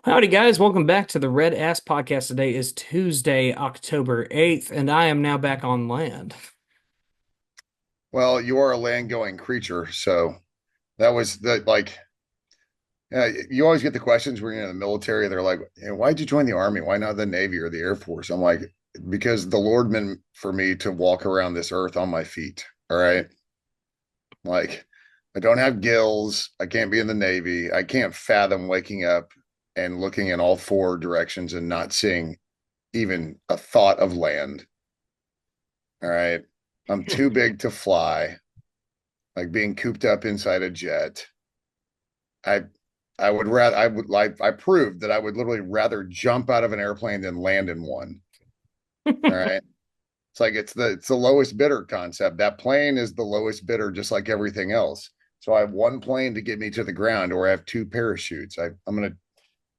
Howdy, guys. Welcome back to the RedAss podcast. Today is Tuesday, October 8th, and I am now back on land. Well, you are a land-going creature, so that was the you always get the questions when you're in the military. They're like, "Why'd you join the army? Why not the Navy or the Air Force?" I'm like, because the Lord meant for me to walk around this earth on my feet. All right, like I don't have gills. I can't be in the Navy. I can't fathom waking up and looking in all four directions and not seeing even a thought of land. All right, I'm too big to fly. Like being cooped up inside a jet. I I would rather I proved that I would literally rather jump out of an airplane than land in one. All right. It's like it's the lowest bidder concept. That plane is the lowest bidder, just like everything else. So I have one plane to get me to the ground, or I have two parachutes. I'm gonna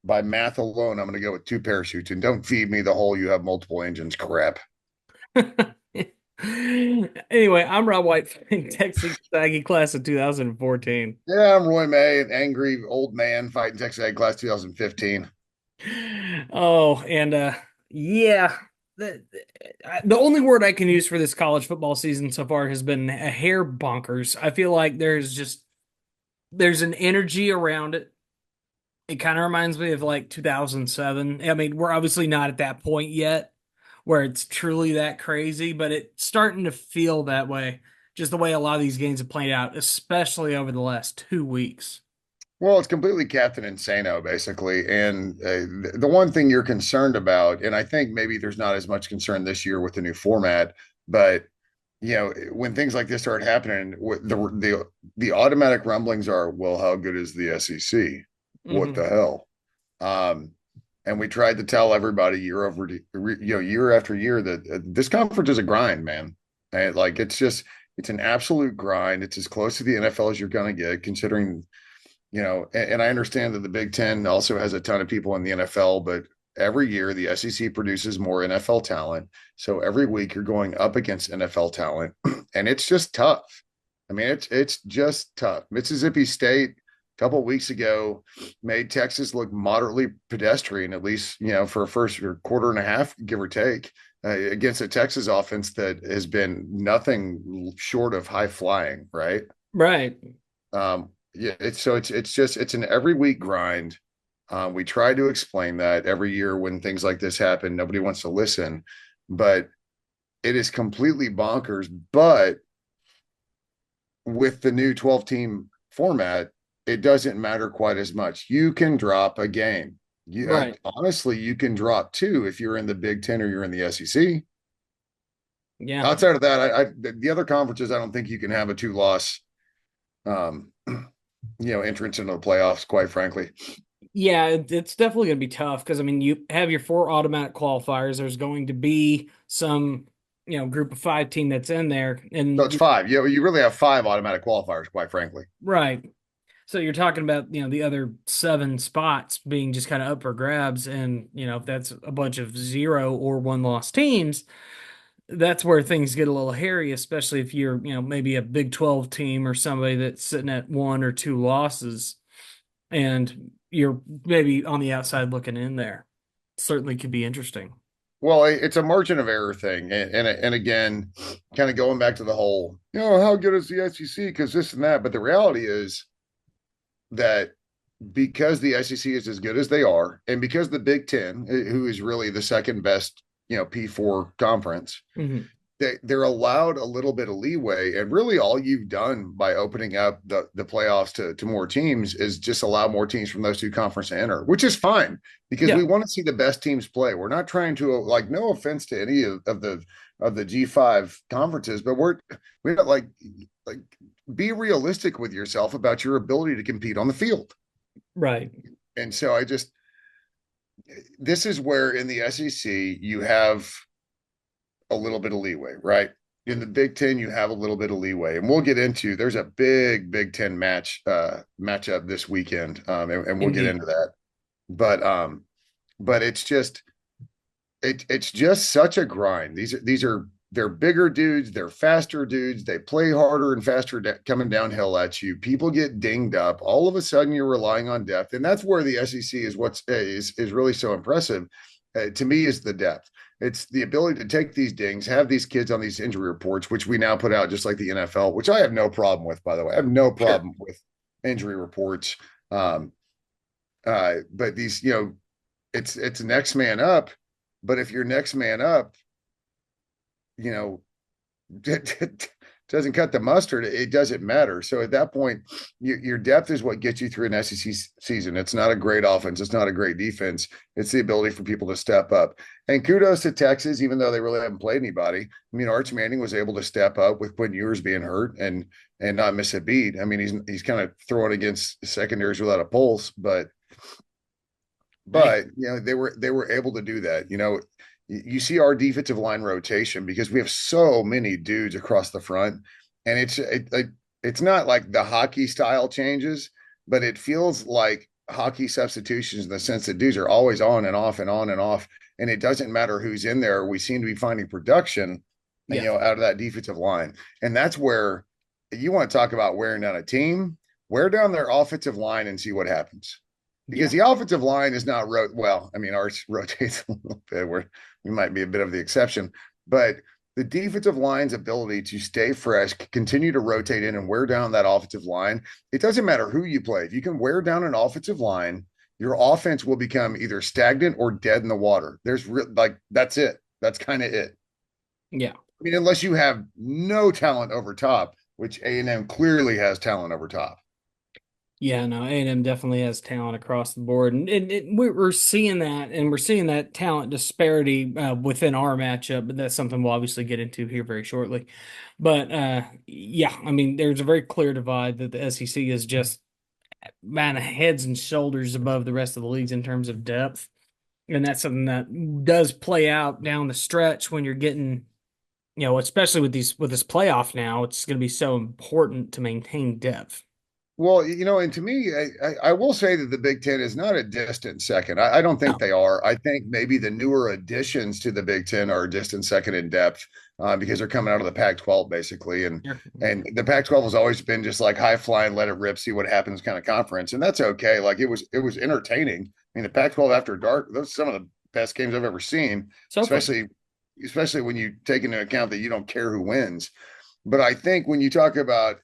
by math alone, I'm gonna go with two parachutes. And don't feed me the whole you have multiple engines crap. Anyway, I'm Rob White, Texas Aggie class of 2014. Yeah, I'm Roy May, an angry old man fighting Texas Ag Class 2015. Oh, and yeah, the only word I can use for this college football season so far has been a hair bonkers. I feel like there's an energy around it. It kind of reminds me of like 2007. I mean, we're obviously not at that point yet where it's truly that crazy, but it's starting to feel that way. Just the way a lot of these games have played out, especially over the last 2 weeks. Well, it's completely Captain Insano, basically. And the one thing you're concerned about, and I think maybe there's not as much concern this year with the new format, but when things like this start happening, the automatic rumblings are, well, how good is the SEC? What Hmm. the hell? Um, and we tried to tell everybody year after year that this conference is a grind, man. And like it's an absolute grind. It's as close to the NFL as you're going to get, considering and I understand that the Big Ten also has a ton of people in the NFL, but every year the SEC produces more NFL talent. So every week you're going up against NFL talent, and it's just tough. I mean, it's just tough. Mississippi State a couple of weeks ago made Texas look moderately pedestrian, at least for a first or quarter and a half, give or take, against a Texas offense that has been nothing short of high flying, right? Right. Yeah, it's an every week grind. We try to explain that every year when things like this happen. Nobody wants to listen, but it is completely bonkers. But with the new 12 team format, it doesn't matter quite as much. You can drop a game. Right. Honestly, you can drop two if you're in the Big Ten or you're in the SEC. Yeah. Outside of that, the other conferences, I don't think you can have a two loss um, entrance into the playoffs, quite frankly. Yeah, it's definitely going to be tough because I mean, you have your four automatic qualifiers. There's going to be some, group of five team that's in there, So it's and five. You really have five automatic qualifiers, quite frankly. right. So you're talking about, the other seven spots being just kind of up for grabs. And, if that's a bunch of zero or one loss teams, that's where things get a little hairy, especially if you're, maybe a Big 12 team or somebody that's sitting at one or two losses and you're maybe on the outside looking in there. Certainly could be interesting. Well, it's a margin of error thing, and again, kind of going back to the whole, how good is the SEC? Because this and that, but the reality is that because the SEC is as good as they are, and because the Big Ten, who is really the second best, P4 conference, Hmm. they're allowed a little bit of leeway. And really, all you've done by opening up the playoffs to more teams is just allow more teams from those two conferences to enter, which is fine because we Yeah. want to see the best teams play. We're not trying to like no offense to any of the G5 conferences, but we're not like be realistic with yourself about your ability to compete on the field. Right. And so this is where in the SEC you have a little bit of leeway, right? In the Big Ten, you have a little bit of leeway, and we'll get into. There's a big Big Ten matchup this weekend, and we'll get Indeed. into that. But it's just it's just such a grind. These are they're bigger dudes, they're faster dudes, they play harder and faster coming downhill at you. People get dinged up. All of a sudden, you're relying on depth, and that's where the SEC is is really so impressive. To me, is the depth. It's the ability to take these dings, have these kids on these injury reports, which we now put out just like the NFL, which I have no problem with, by the way. I have no Sure. problem with injury reports. But these, it's next man up. But if you're next man up, you know, doesn't cut the mustard, it doesn't matter. So at that point, your depth is what gets you through an SEC season. It's not a great offense. It's not a great defense. It's the ability for people to step up. And kudos to Texas, even though they really haven't played anybody. I mean, Arch Manning was able to step up with Quinn Ewers being hurt and not miss a beat. I mean, he's kind of throwing against secondaries without a pulse, Hey, but they were able to do that. You see our defensive line rotation because we have so many dudes across the front, and it's not like the hockey style changes, but it feels like hockey substitutions in the sense that dudes are always on and off and on and off, and it doesn't matter who's in there. We seem to be finding production, yeah, out of that defensive line, and that's where you want to talk about wearing down a team. Wear down their offensive line and see what happens because yeah, the offensive line is not well. I mean, ours rotates a little bit. We might be a bit of the exception, but the defensive line's ability to stay fresh, continue to rotate in and wear down that offensive line. It doesn't matter who you play. If you can wear down an offensive line, your offense will become either stagnant or dead in the water. That's it. That's kind of it. yeah. I mean, unless you have no talent over top, which A&M clearly has talent over top. Yeah, no, A&M definitely has talent across the board, and we're seeing that, and we're seeing that talent disparity within our matchup. But that's something we'll obviously get into here very shortly. But yeah, I mean, there's a very clear divide that the SEC is just man heads and shoulders above the rest of the leagues in terms of depth, and that's something that does play out down the stretch when you're getting, especially with this playoff now, it's going to be so important to maintain depth. Well, and to me, I will say that the Big Ten is not a distant second. I don't think No. they are. I think maybe the newer additions to the Big Ten are a distant second in depth because they're coming out of the Pac-12 basically, and Sure. and the Pac-12 has always been just like high flying, let it rip, see what happens kind of conference, and that's okay. Like it was entertaining. I mean, the Pac-12 after dark, those are some of the best games I've ever seen, So far. especially when you take into account that you don't care who wins. But I think when you talk about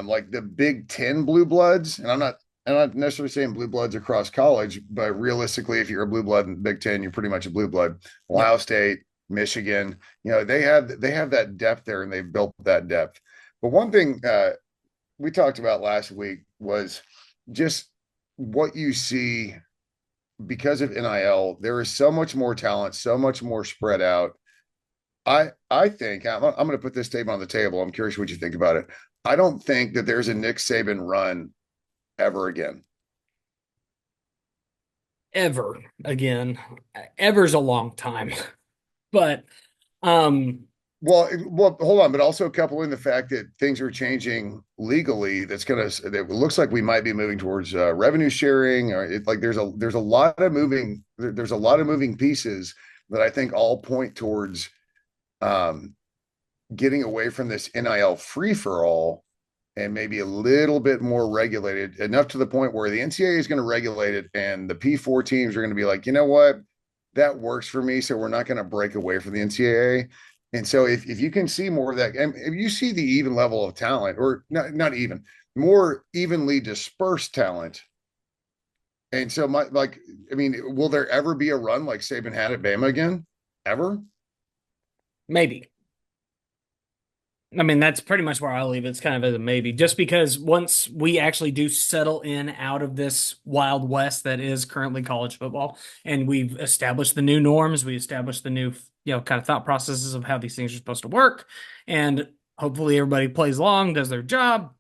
like the Big Ten blue bloods, and I'm not necessarily saying blue bloods across college, but realistically, if you're a blue blood in the Big Ten, you're pretty much a blue blood. Yep. Ohio State, Michigan, they have that depth there, and they've built that depth. But one thing we talked about last week was just what you see because of NIL. There is so much more talent, so much more spread out. I think I'm going to put this statement on the table. I'm curious what you think about it. I don't think that there's a Nick Saban run ever again. Ever again. Ever's a long time. But um Well, hold on, but also couple in the fact that things are changing legally. That looks like we might be moving towards revenue sharing, or like there's a lot of moving pieces that I think all point towards um, getting away from this NIL free for all and maybe a little bit more regulated, enough to the point where the NCAA is going to regulate it and the P4 teams are going to be like, you know what, that works for me. So we're not going to break away from the NCAA. And so if you can see more of that, and if you see the even level of talent, or not even, more evenly dispersed talent. And so I mean, will there ever be a run like Saban had at Bama again? Ever? maybe. I mean, that's pretty much where I leave it. It's kind of as a maybe, just because once we actually do settle in out of this wild west that is currently college football, and we've established the new norms, we established the new, kind of thought processes of how these things are supposed to work, and hopefully everybody plays along, does their job.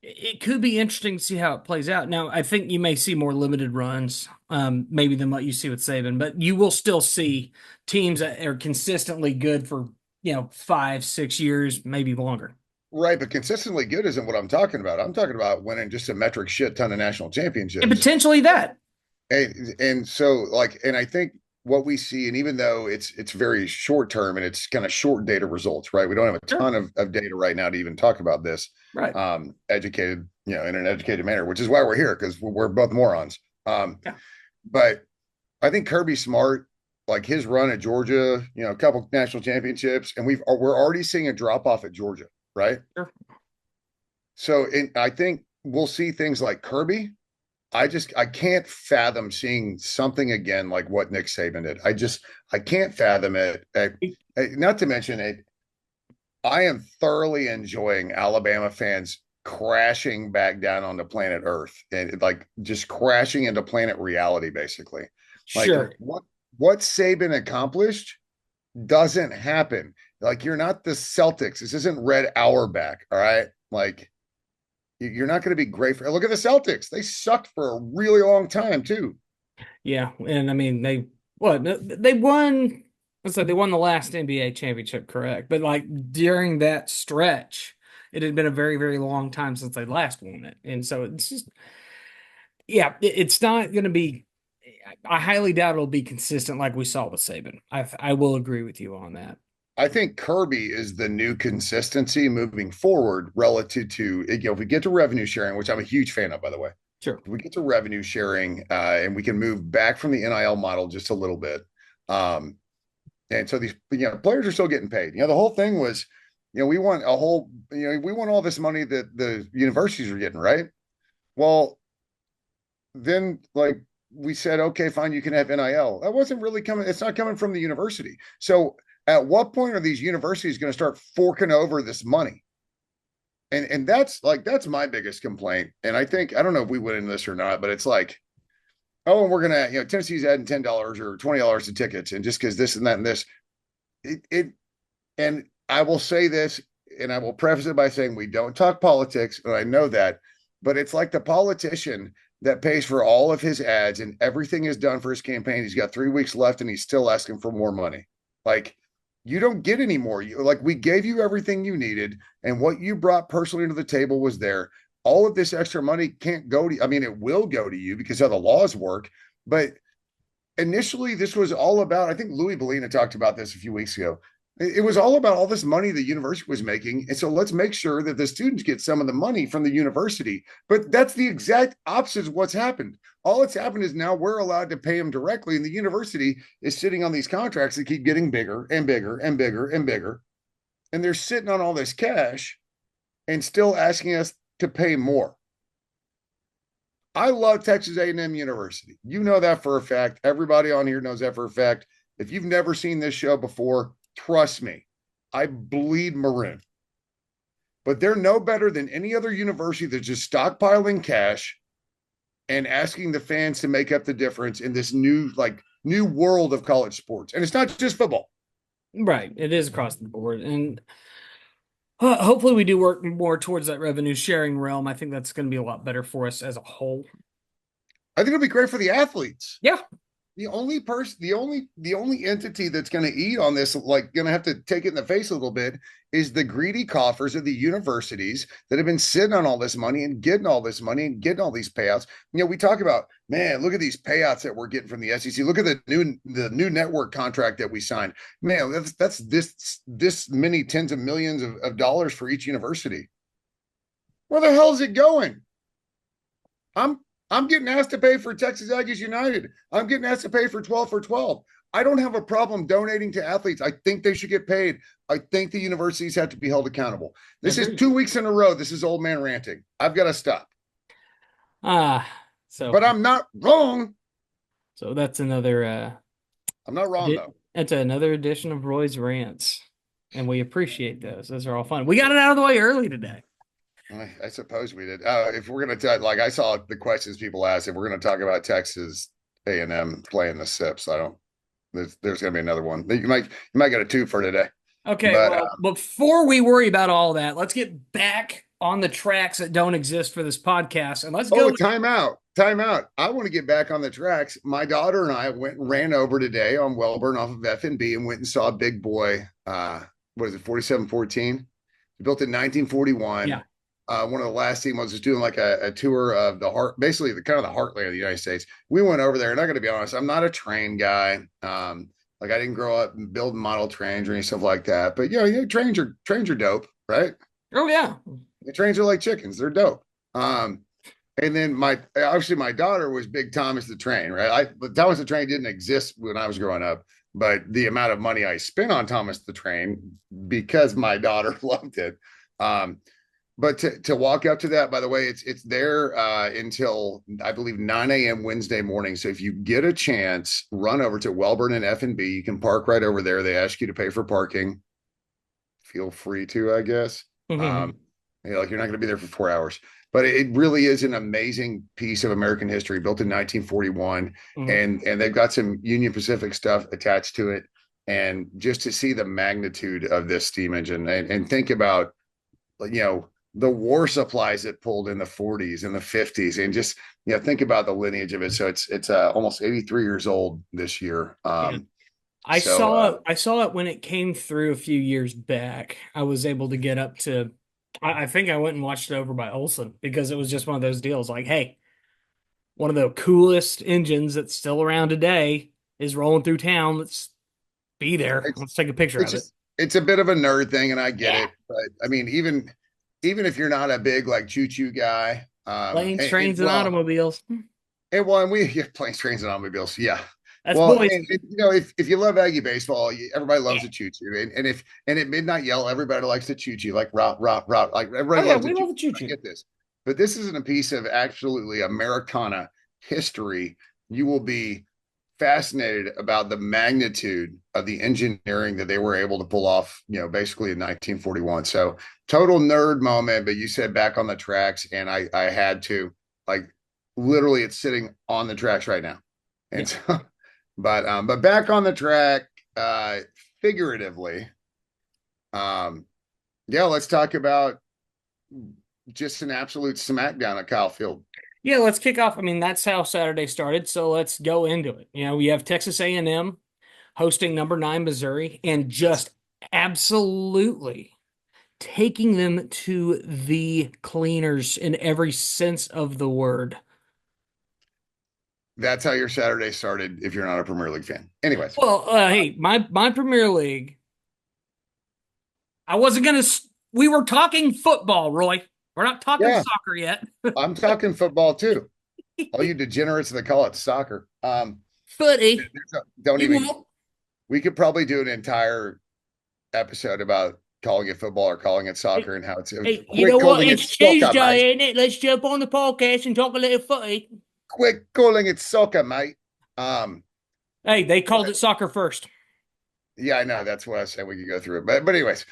It could be interesting to see how it plays out. Now, I think you may see more limited runs, maybe than what you see with Saban, but you will still see teams that are consistently good for 5, 6 years, maybe longer. Right, but consistently good isn't what I'm talking about. I'm talking about winning just a metric shit ton of national And championships. potentially that. And so like, and I think what we see, and even though it's very short term and it's kind of short data results, right? We don't have a Sure. ton of data right now to even talk about this Right. educated, in an educated manner, which is why we're here because we're both morons. Yeah. But I think Kirby Smart, like his run at Georgia, a couple national championships, and we're already seeing a drop off at Georgia, right? Sure. So I think we'll see things like Kirby. I can't fathom seeing something again like what Nick Saban did. I can't fathom it. Not to mention it, I am thoroughly enjoying Alabama fans crashing back down onto planet Earth and like just crashing into planet reality, basically. Like Sure. what Saban accomplished doesn't happen. Like you're not the Celtics. This isn't Red Auerbach. All right. Like you're not going to be great for. Look at the Celtics. They sucked for a really long time too. Yeah. And I mean, they won. Let's say they won the last NBA championship, correct? But like during that stretch, it had been a very, very long time since they last won it. And so it's just, yeah, it's not going to be, I highly doubt it'll be consistent like we saw with Saban. I will agree with you on that. I think Kirby is the new consistency moving forward relative to, if we get to revenue sharing, which I'm a huge fan of, by the way. Sure. If we get to revenue sharing and we can move back from the NIL model just a little bit. And so these, players are still getting paid. The whole thing was, we want a whole, we want all this money that the universities are getting, right? Well, then like we said, okay, fine, you can have NIL. That wasn't really coming. It's not coming from the university. So at what point are these universities going to start forking over this money? And that's my biggest complaint. And I think I don't know if we went into this or not, but it's like, oh, and we're gonna, Tennessee's adding $10 or $20 to tickets, and just because this and that and this, it and I will say this, and I will preface it by saying we don't talk politics, and I know that, but it's like the politician that pays for all of his ads and everything is done for his campaign. He's got 3 weeks left, and he's still asking for more money. Like you don't get any more. We gave you everything you needed, and what you brought personally to the table was there. All of this extra money can't go to, I mean, it will go to you because how the laws work. But initially, this was all about, I think Louis Bellina talked about this a few weeks ago. It was all about all this money the university was making. And so let's make sure that the students get some of the money from the university. But that's the exact opposite of what's happened. All that's happened is now we're allowed to pay them directly. And the university is sitting on these contracts that keep getting bigger and bigger and bigger and bigger. And they're sitting on all this cash and still asking us to pay more. I love Texas A&M University. You know that for a fact. Everybody on here knows that for a fact. If you've never seen this show before, trust me, I bleed maroon. But they're no better than any other university that's just stockpiling cash and asking the fans to make up the difference in this new world of college sports. And it's not just football. Right. It is across the board. And hopefully we do work more towards that revenue sharing realm. I think that's going to be a lot better for us as a whole. I think it'll be great for the athletes. Yeah. The only entity that's going to eat on this, like going to have to take it in the face a little bit, is the greedy coffers of the universities that have been sitting on all this money and getting all this money and getting all these payouts. We talk about, man, look at these payouts that we're getting from the SEC. Look at the new network contract that we signed. Man, that's this many tens of millions of dollars for each university. Where the hell is it going? I'm getting asked to pay for Texas Aggies United. I'm getting asked to pay for 12 for 12. I don't have a problem donating to athletes. I think they should get paid. I think the universities have to be held accountable. This is 2 weeks in a row. This is old man ranting. I've got to stop. But I'm not wrong. So that's another I'm not wrong though. That's another edition of Roy's Rants. And we appreciate those. Those are all fun. We got it out of the way early today. I suppose we did. If we're going to I saw the questions people asked. If we're going to talk about Texas A&M playing the SIPs, I don't. There's going to be another one. You might get a two for today. Okay. Well, before we worry about all that, let's get back on the tracks that don't exist for this podcast, and let's go. Time out. I want to get back on the tracks. My daughter and I went and ran over today on Welburn off of F&B and went and saw Big Boy. What is it? 4714. Built in 1941. Yeah. one of the last team was just doing like a tour of the heart, basically the kind of the heartland of the United States. We went over there, and I'm going to be honest, I'm not a train guy. Like I didn't grow up building model trains or any stuff like that. But trains are dope, right? Oh yeah. The trains are like chickens; they're dope. Um, and then my daughter was big Thomas the Train, right? But Thomas the Train didn't exist when I was growing up, but the amount of money I spent on Thomas the Train because my daughter loved it. Um, but to walk up to that, by the way, it's there until I believe 9 a.m. Wednesday morning. So if you get a chance, run over to Welburn and F&B. You can park right over there. They ask you to pay for parking. Feel free to, I guess. Um, like you're not going to be there for 4 hours, but it really is an amazing piece of American history built in 1941, and they've got some Union Pacific stuff attached to it. And just to see the magnitude of this steam engine and think about, the war supplies it pulled in the 40s and the 50s, and just think about the lineage of it. So it's almost 83 years old this year. Yeah. I So saw it. I saw it when it came through a few years back. I was able to get up to. I think I went and watched it over by Olson because it was just one of those deals. Like, hey, one of the coolest engines that's still around today is rolling through town. Let's be there. it's Let's take a picture it's of it. just it's a bit of a nerd thing, and I get Yeah. it. But I mean, even if you're not a big like choo choo guy, Planes, trains, and automobiles. and we yeah, planes, trains, and automobiles, yeah. That's Well, boys. and if you love Aggie baseball, everybody Yeah. loves a choo choo, and at midnight yell, everybody likes the choo choo, like rock, rock, rock, like Oh everybody yeah, loves the we choo. love the choo I choo. get this, but this isn't a piece of absolutely Americana history. You will be fascinated about the magnitude of the engineering that they were able to pull off, basically in 1941. So total nerd moment, but you said back on the tracks, and I had to, like, literally it's sitting on the tracks right now. And Yeah. so, but back on the track, uh, figuratively, um, yeah, let's talk about just an absolute smackdown at Kyle Field. Yeah, let's kick off. I mean, that's how Saturday started, so let's go into it. We have Texas A&M hosting number 9 Missouri and just absolutely taking them to the cleaners in every sense of the word. That's how your Saturday started if you're not a Premier League fan. Anyways, Well, hey, my Premier League, I wasn't gonna. We were talking football, Roy. We're not talking yeah, soccer yet. I'm talking football too. All you degenerates that call it soccer. Footy. Don't You even. know, We could probably do an entire episode about calling it football or calling it hey, soccer and how it's hey, you know quick what? calling it It's soccer, mate. Tuesday, isn't it? Let's jump on the podcast and talk a little footy. Quick calling it soccer, mate. Um, Hey, they called but it soccer first. yeah, I know that's what I said. We could go through it, but anyways,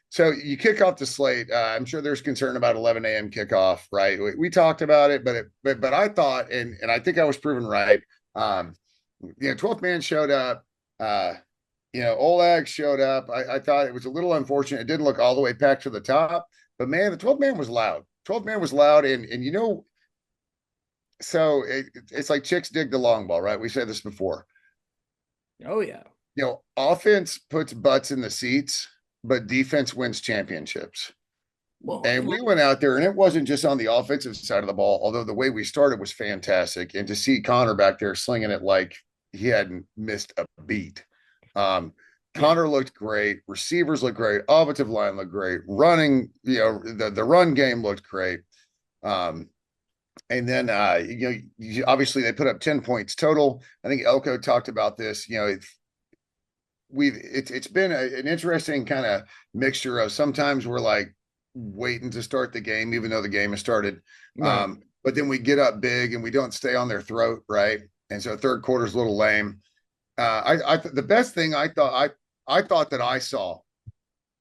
so you kick off the slate. I'm sure there's concern about 11 a.m. kickoff, right? We talked about it, but I thought, and I think I was proven right. 12th man showed up. Oleg showed up. I thought it was a little unfortunate. It didn't look all the way packed to the top, but man, the 12th man was loud. 12th man was loud, and so it's like chicks dig the long ball, right? We said this before. Oh yeah. Offense puts butts in the seats, but defense wins championships. Well, And we went out there, and it wasn't just on the offensive side of the ball, although the way we started was fantastic. And to see Connor back there slinging it like he hadn't missed a beat. Um, yeah. Connor looked great. Receivers looked great. Offensive line looked great. Running, the run game looked great. Um, and then, obviously they put up 10 points total. I think Elko talked about this. It's been an interesting kind of mixture of sometimes we're like waiting to start the game, even though the game has started. Right. But then we get up big and we don't stay on their throat, right? And so third quarter's a little lame. The best thing I thought that I saw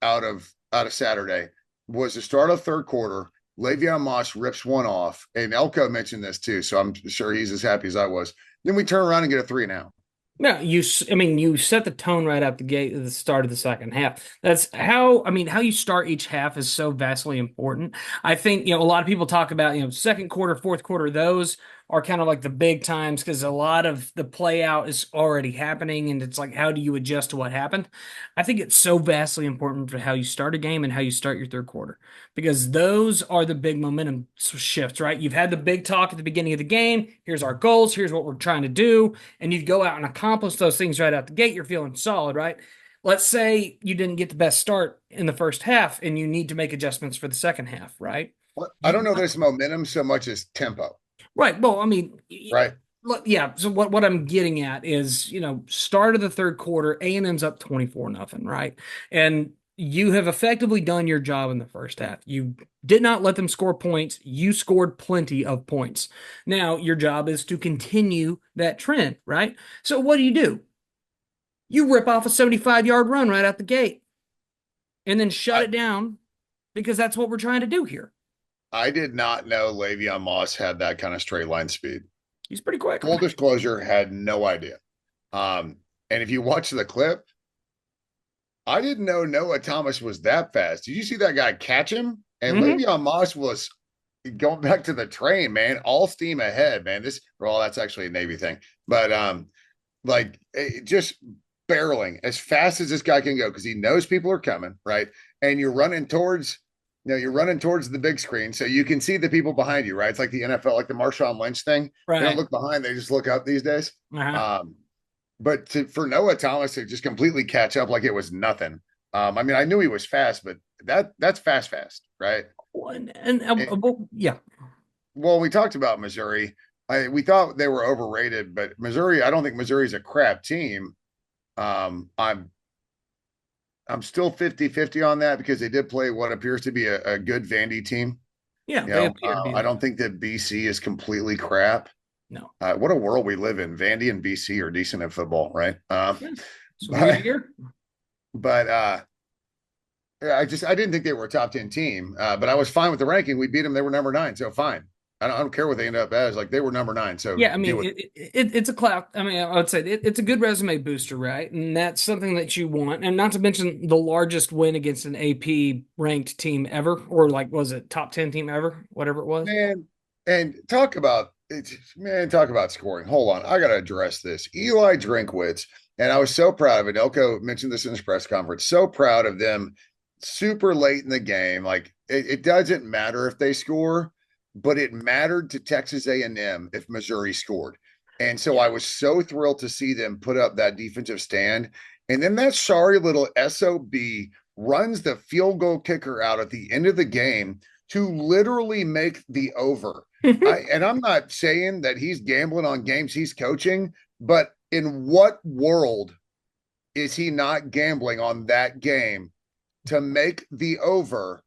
out of Saturday was the start of third quarter. Le'Veon Moss rips one off, and Elko mentioned this too, so I'm sure he's as happy as I was. Then we turn around and get a 3 and out. No, I mean, you set the tone right out the gate at the start of the second half. That's how, I mean, how you start each half is so vastly important. I think, a lot of people talk about, second quarter, fourth quarter, those are kind of like the big times because a lot of the play out is already happening, and it's like, how do you adjust to what happened? I think it's so vastly important for how you start a game and how you start your third quarter because those are the big momentum shifts, right? You've had the big talk at the beginning of the game. Here's our goals. Here's what we're trying to do. And you go out and accomplish those things right out the gate. You're feeling solid, right? Let's say you didn't get the best start in the first half and you need to make adjustments for the second half, right? I don't You know that it's momentum so much as tempo, right. Well, I mean, right? look, yeah. So what I'm getting at is, start of the third quarter, A&M's up 24-0, right? And you have effectively done your job in the first half. You did not let them score points. You scored plenty of points. Now, your job is to continue that trend, right? So what do? You rip off a 75-yard run right out the gate and then shut I it down because that's what we're trying to do here. I did not know Le'Veon Moss had that kind of straight line speed. He's pretty quick. Full disclosure, had no idea. And if you watch the clip, I didn't know Noah Thomas was that fast. Did you see that guy catch him? And Mm-hmm. Le'Veon Moss was going back to the train, man, all steam ahead, man. Well, that's actually a Navy thing, but like just barreling as fast as this guy can go because he knows people are coming, right? And you're running towards the big screen so you can see the people behind you, right? It's like the NFL, like the Marshawn Lynch thing. They don't Right. look behind; they just look up these days. Uh-huh. Um, but for Noah Thomas to just completely catch up like it was nothing. I mean, I knew he was fast, but that's fast, right? And, Well, yeah. well, we talked about Missouri. We thought they were overrated, but Missouri, I don't think Missouri's a crap team. I'm still 50-50 on that because they did play what appears to be a good Vandy team. Yeah, they appear to be I that. don't think that BC is completely crap. No. What a world we live in. Vandy and BC are decent at football, right? Yeah. That's what we got But here. but yeah, I didn't think they were a top 10 team, but I was fine with the ranking. We beat them. They were number 9, so fine. I don't care what they end up as. Like they were number 9, so Yeah, I deal mean, with it's a clout. I mean, I would say it's a good resume booster, right? And that's something that you want. And not to mention the largest win against an AP ranked team ever, or like, was it top 10 team ever, whatever it was. man. And talk about it, man. Talk about scoring. Hold on, I got to address this. Eli Drinkwitz, and I was so proud of it. Elko mentioned this in his press conference. So proud of them. Super late in the game, like it doesn't matter if they score, but it mattered to Texas A&M if Missouri scored. And so Yeah. I was so thrilled to see them put up that defensive stand. And then that sorry little SOB runs the field goal kicker out at the end of the game to literally make the over. And I'm not saying that he's gambling on games he's coaching, but in what world is he not gambling on that game to make the over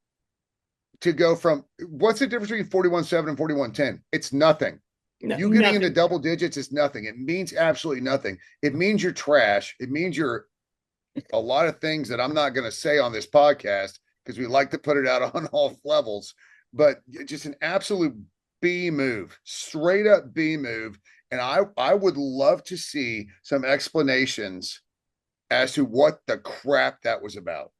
to go from what's the difference between 41-7 and 41-10? It's nothing. No, You getting into nothing. double digits is nothing. It means absolutely nothing. It means you're trash. It means you're a lot of things that I'm not going to say on this podcast because we like to put it out on all levels, but just an absolute B move, straight up B move. And I would love to see some explanations as to what the crap that was about.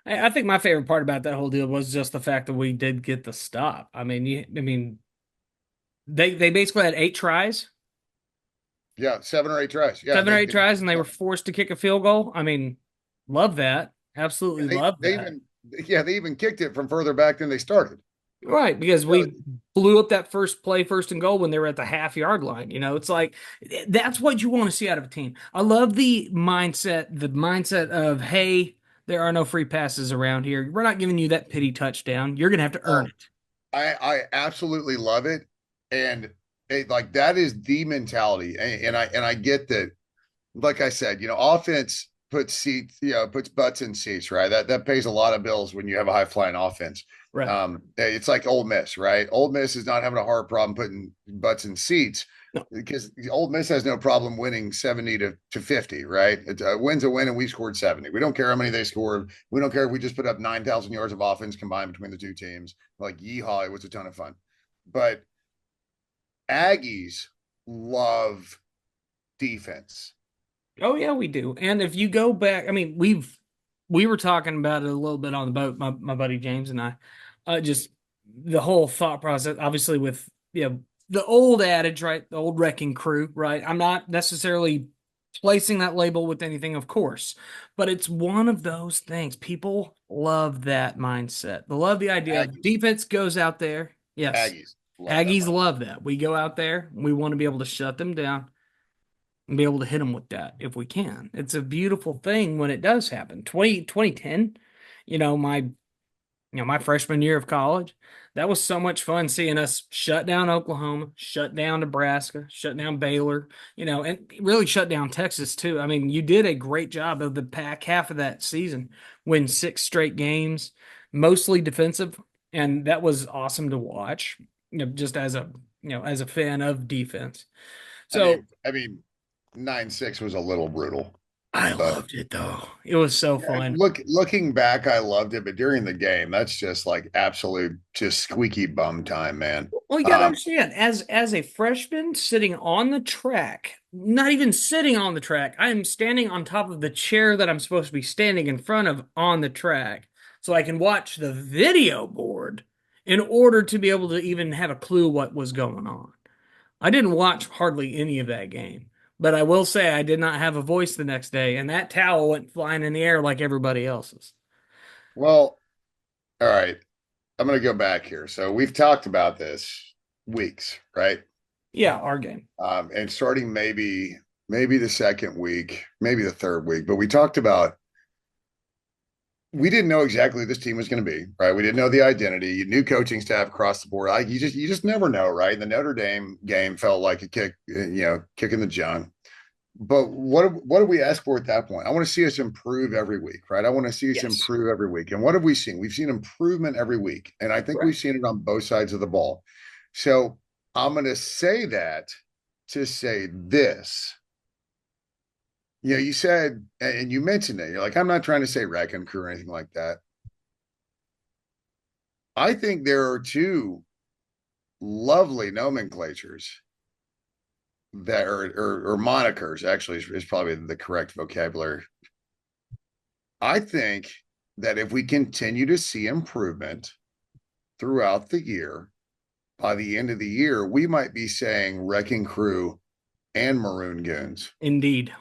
I think my favorite part about that whole deal was just the fact that we did get the stop. I mean, they basically had 8 tries, Yeah, 7 or 8 tries. Yeah, 7 or 8 tries, and they were forced to kick a field goal. I mean, love that. Absolutely they love they that. even they even kicked it from further back than they started. Right, because You know, we blew up that first play, first and goal when they were at the half-yard line. It's like that's what you want to see out of a team. I love the mindset of, hey, there are no free passes around here. We're not giving you that pity touchdown. You're gonna have to earn oh, it. I absolutely love it, and like that is the mentality, and I get that. Like I said, offense puts seats, puts butts in seats, right? That pays a lot of bills when you have a high flying offense. Right. It's like Ole Miss, right? Ole Miss is not having a hard problem putting butts in seats No. because Ole Miss has no problem winning 70 to 50, right? It's a win's a win, and we scored 70. We don't care how many they scored. We don't care if we just put up 9,000 yards of offense combined between the two teams. Like, yeehaw, it was a ton of fun. But Aggies love defense. Oh yeah, we do. And if you go back, I mean, we were talking about it a little bit on the boat, my buddy James and I. Just the whole thought process, obviously with the old adage, right? The old wrecking crew, right? I'm not necessarily placing that label with anything, of course, but it's one of those things. People love that mindset. They love the idea of Aggies, defense goes out there. Yes. Aggies love that Aggies mindset. love that. We go out there, we want to be able to shut them down and be able to hit them with that if we can. It's a beautiful thing when it does happen. 2010, you know, my my freshman year of college, that was so much fun seeing us shut down Oklahoma, shut down Nebraska, shut down Baylor, and really shut down Texas too. I mean, you did a great job of the back half of that season, win 6 straight games, mostly defensive, and that was awesome to watch. Just as a as a fan of defense. I So mean, I mean, 9-6 was a little brutal, I but loved it though. It was so yeah, fun. looking back, I loved it. But during the game, that's just like absolute just squeaky bum time, man. Well, you got to understand, as a freshman sitting on the track, not even sitting on the track, I am standing on top of the chair that I'm supposed to be standing in front of on the track, so I can watch the video board in order to be able to even have a clue what was going on. I didn't watch hardly any of that game, but I will say I did not have a voice the next day, and that towel went flying in the air like everybody else's. Well, all right. I'm going to go back here. So we've talked about this weeks, right? Yeah, our game. And starting maybe the second week, maybe the third week, but we talked about we didn't know exactly who this team was going to be, right? We didn't know the identity, new coaching staff across the board. You just never know, right? The Notre Dame game felt like a kick, kick in the junk. But what do we ask for at that point? I want to see us improve every week, right? I want to see us Yes. improve every week. And what have we seen? We've seen improvement every week, and I think we've Correct. seen it on both sides of the ball. So I'm going to say that to say this. You said, and you mentioned it. You're like, I'm not trying to say wrecking crew or anything like that. I think there are two lovely nomenclatures that or monikers actually is probably the correct vocabulary. I think that if we continue to see improvement throughout the year, by the end of the year, we might be saying Wrecking Crew and Maroon Goons. Indeed.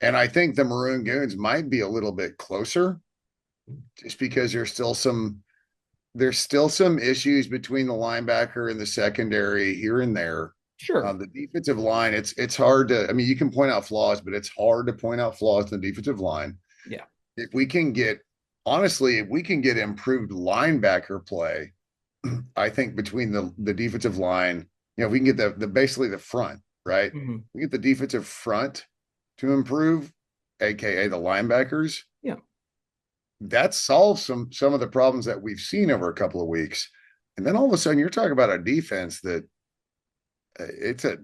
And I think the Maroon Goons might be a little bit closer just because there's still some issues between the linebacker and the secondary here and there. Sure. The defensive line, it's hard to. I mean, you can point out flaws, but it's hard to point out flaws in the defensive line. Yeah. If we can get honestly, if we can get improved linebacker play, I think between the defensive line, if we can get the basically the front, right? Hmm. We get the defensive front to improve, aka the linebackers. Yeah. That solves some of the problems that we've seen over a couple of weeks. And then all of a sudden you're talking about a defense that it's a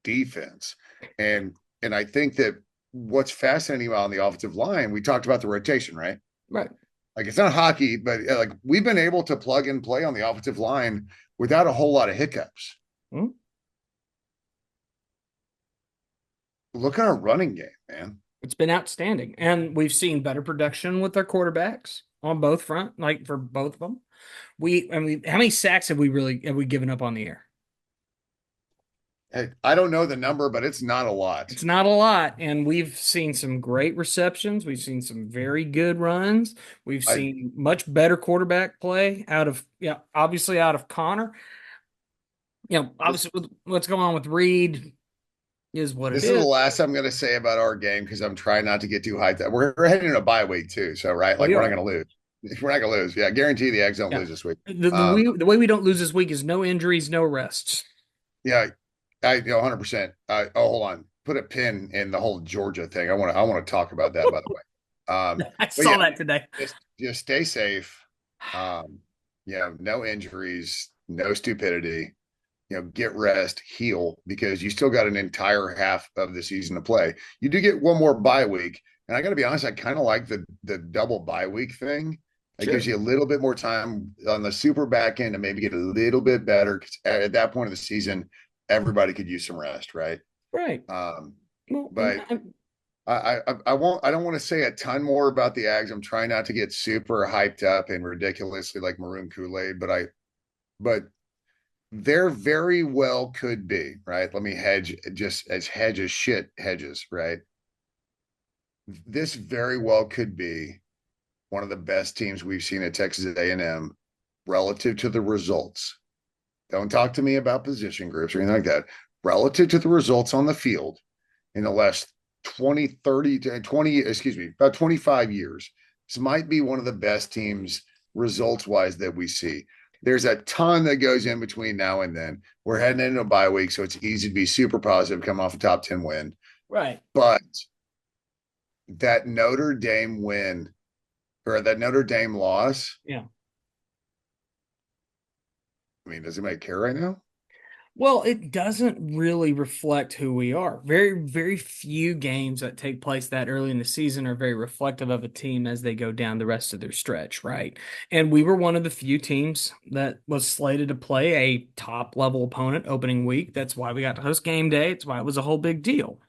defense. And I think that what's fascinating about on the offensive line, we talked about the rotation, right? Right. Like it's not hockey, but like we've been able to plug and play on the offensive line without a whole lot of hiccups. Hmm. Look at our running game, man. It's been outstanding. And we've seen better production with our quarterbacks on both front, like for both of them. How many sacks have we given up on the air? Hey, I don't know the number, but it's not a lot. It's not a lot. And we've seen some great receptions. We've seen some very good runs. We've I seen much better quarterback play out of, obviously out of Connor. this Obviously with what's going on with Reed is what it this is the is. last I'm going to say about our game because I'm trying not to get too hyped up. We're heading in a bye week too, so right, like We we're not are. going to lose. We're not going to lose. Yeah, guarantee the Eggs don't Yeah. lose this week. The the way we don't lose this week is no injuries, no rests. Yeah, 100%. Hold on, put a pin in the whole Georgia thing. I want to talk about that by the way. I But yeah, saw that today. just stay safe. Um, no injuries, no stupidity. Get rest, heal, because you still got an entire half of the season to play. You do get one more bye week, and I got to be honest, I kind of like the double bye week thing. It gives Sure. you a little bit more time on the super back end to maybe get a little bit better. Because at that point of the season, everybody could use some rest, right? Right. Um, Well, but I don't want to say a ton more about the Ags. I'm trying not to get super hyped up and ridiculously like maroon Kool-Aid, but There very well could be, right? Let me hedge just as hedge as shit hedges, right? This very well could be one of the best teams we've seen at Texas A&M relative to the results. Don't talk to me about position groups or anything like that. Relative to the results on the field in the last 20, 30 to 20, excuse me, about 25 years, this might be one of the best teams results wise that we see. There's a ton that goes in between now and then. We're heading into a bye week, so it's easy to be super positive, come off a top 10 win. Right. But that Notre Dame win or that Notre Dame loss, Yeah. I mean, does anybody care right now? Well, it doesn't really reflect who we are. Very, very few games that take place that early in the season are very reflective of a team as they go down the rest of their stretch, right? And we were one of the few teams that was slated to play a top level opponent opening week. That's why we got to host game day. It's why it was a whole big deal.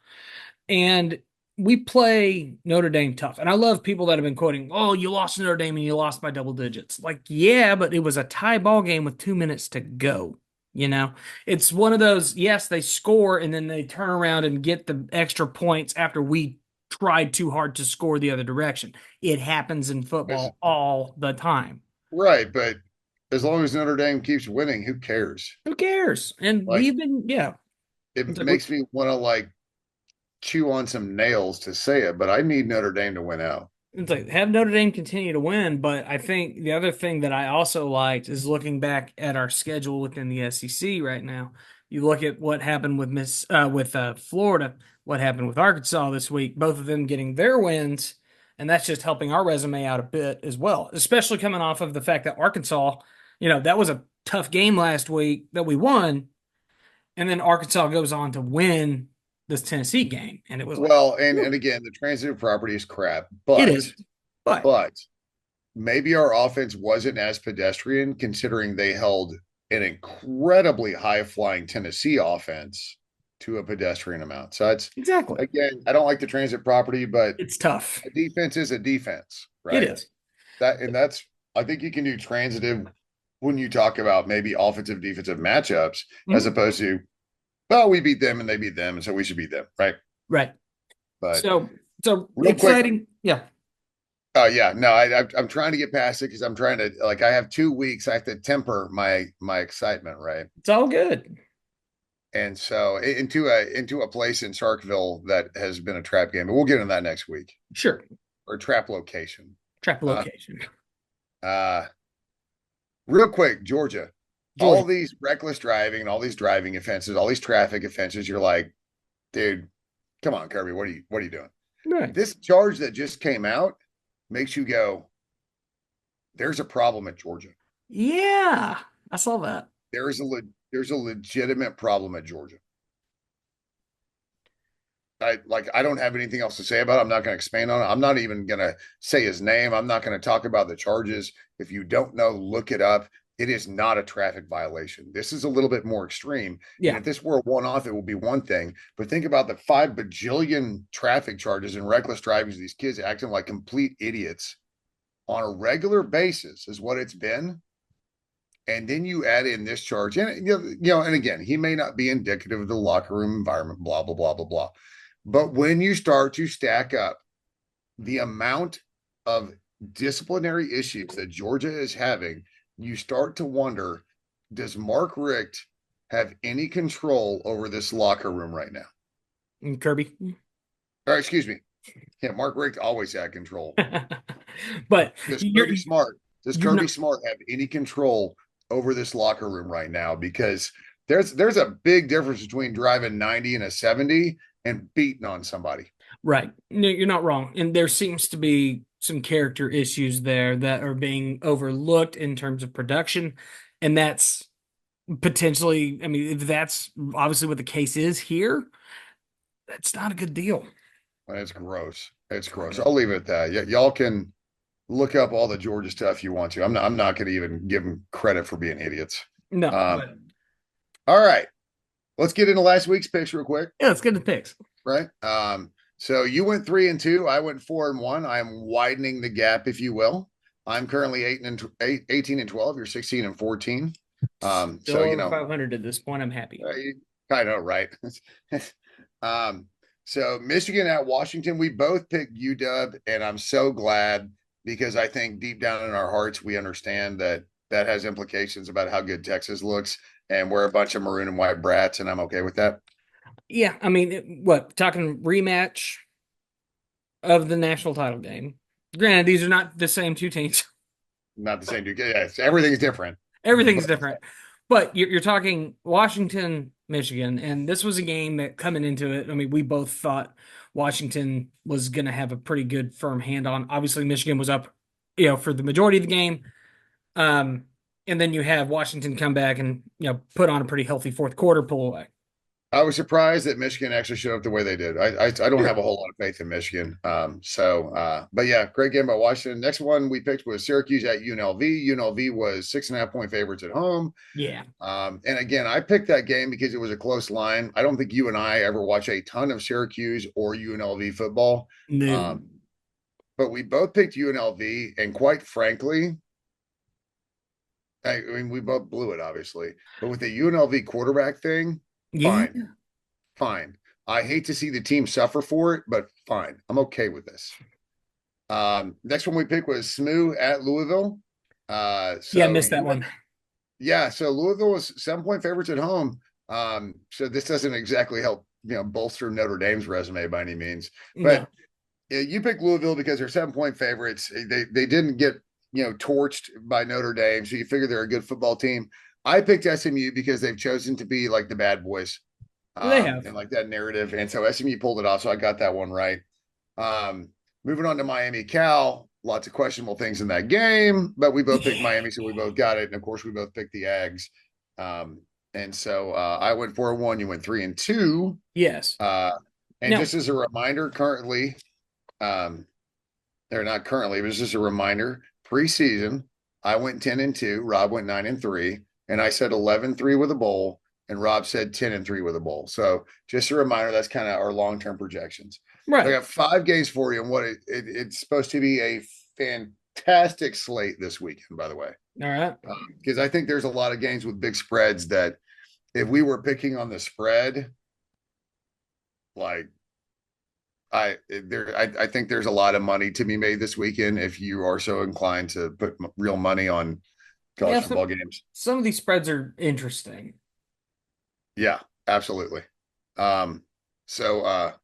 And we play Notre Dame tough. And I love people that have been quoting, "Oh, you lost to Notre Dame and you lost by double digits." Like, yeah, but it was a tie ball game with 2 minutes to go. You know, it's one of those, yes, they score and then they turn around and get the extra points after we tried too hard to score the other direction. It happens in As, football all the time. right, but as long as Notre Dame keeps winning, who cares? Who cares? And Like we've been, yeah. it It's like, we makes me want to like chew on some nails to say it, but I need Notre Dame to win out. It's like have Notre Dame continue to win, but I think the other thing that I also liked is looking back at our schedule within the SEC right now. You look at what happened with Florida, what happened with Arkansas this week, both of them getting their wins, and that's just helping our resume out a bit as well, especially coming off of the fact that Arkansas, that was a tough game last week that we won, and then Arkansas goes on to win this Tennessee game, and it was like, Well, and whew, again, the transitive property is crap, it is, but but maybe our offense wasn't as pedestrian considering they held an incredibly high flying Tennessee offense to a pedestrian amount. So it's exactly. again, I don't like the transit property, but It's tough. a defense is a defense, It right? is. That's I think you can do transitive when you talk about maybe offensive defensive matchups as Mhm. opposed to, well, we beat them and they beat them, and so we should beat them, right? Right. But So real quick, exciting. Yeah. oh yeah, no, I'm trying to get past it because I'm trying to like I have 2 weeks. I have to temper my excitement, right? It's all good. And so into a place in Sarkville that has been a trap game, but we'll get into that next week Sure. or trap location. Track Uh, location. uh, real quick, Georgia, all Georgia. these reckless driving and all these driving offenses, all these traffic offenses. You're like, dude, come on, Kirby, what are you doing? Right. This charge that just came out makes you go, there's a problem at Georgia. Yeah. I saw that. There's a legitimate problem at Georgia. I don't have anything else to say about it. I'm not going to expand on it. I'm not even going to say his name. I'm not going to talk about the charges. If you don't know, look it up. It is not a traffic violation. This is a little bit more extreme. And Yeah. if this were a one off, it would be one thing. But think about the 5 bajillion traffic charges and reckless driving. These kids acting like complete idiots on a regular basis is what it's been. And then you add in this charge, and and again, he may not be indicative of the locker room environment, blah blah blah blah blah. But when you start to stack up the amount of disciplinary issues that Georgia is having, you start to wonder, does Mark Richt have any control over this locker room right now? And Kirby. Or excuse me. Yeah, Mark Richt always had control. But Does you're Kirby Smart, does you're Kirby not Smart have any control over this locker room right now? Because there's a big difference between driving 90 and a 70 and beating on somebody. right. No, you're not wrong. And there seems to be some character issues there that are being overlooked in terms of production. And that's potentially, I mean, if that's obviously what the case is here, that's not a good deal. It's gross. It's Not gross. good. I'll leave it at that. Y'all can look up all the Georgia stuff you want to. I'm not going to even give them credit for being idiots. No, Um, but all right, let's get into last week's picks real quick, yeah, let's get the picks. right? So you went 3-2. I went 4-1. I am widening the gap, if you will. I'm currently 18 and 12. You're 16 and 14. So Still over 500 at this point. I'm happy. kind of right. um, so Michigan at Washington, we both picked UW, and I'm so glad because I think deep down in our hearts we understand that that has implications about how good Texas looks, and we're a bunch of maroon and white brats, and I'm okay with that. Yeah, I mean, what talking rematch of the national title game? Granted, these are not the same two teams. Not the same dude. Yes, everything's different, Everything's but different. But you're talking Washington, Michigan, and this was a game that coming into it, I mean, we both thought Washington was going to have a pretty good firm hand on. Obviously, Michigan was up, for the majority of the game. Um, and then you have Washington come back and, put on a pretty healthy fourth quarter, pull away. I was surprised that Michigan actually showed up the way they did. I don't have Sure. a whole lot of faith in Michigan. But yeah, great game by Washington. Next one we picked was Syracuse at UNLV. UNLV was 6.5 point favorites at home. Yeah. And again, I picked that game because it was a close line. I don't think you and I ever watch a ton of Syracuse or UNLV football. No. Um, but we both picked UNLV, and quite frankly, I mean, we both blew it, obviously. But with the UNLV quarterback thing, Yeah. fine. Fine. I hate to see the team suffer for it, but fine. I'm okay with this. Next one we picked was SMU at Louisville. Yeah, So missed that you one. yeah, so Louisville was 7 point favorites at home. So this doesn't exactly help, bolster Notre Dame's resume by any means. But No. yeah, you picked Louisville because they're 7 point favorites. They didn't get torched by Notre Dame, so you figure they're a good football team. I picked SMU because they've chosen to be like the bad boys, They have. and like that narrative. And so SMU pulled it off. So I got that one right. Um, Moving on to Miami Cal, lots of questionable things in that game, but we both picked Yeah. Miami, so we both got it. And of course, we both picked the Ags. And so I went 4-1, you went 3-2. Yes. Uh, and Now, just as a reminder, currently, um, they're not currently, but it's just a reminder, preseason, I went 10-2, Rob went 9-3, and I said 11-3 with a bowl, and Rob said 10-3 with a bowl. So just a reminder, that's kind of our long-term projections. So I right. got 5 games for you, and it's supposed to be a fantastic slate this weekend, by the way, All right. because I think there's a lot of games with big spreads that if we were picking on the spread, like I think there's a lot of money to be made this weekend if you are so inclined to put real money on college Yeah, football games. some of these spreads are interesting. Yeah, absolutely. Um, so All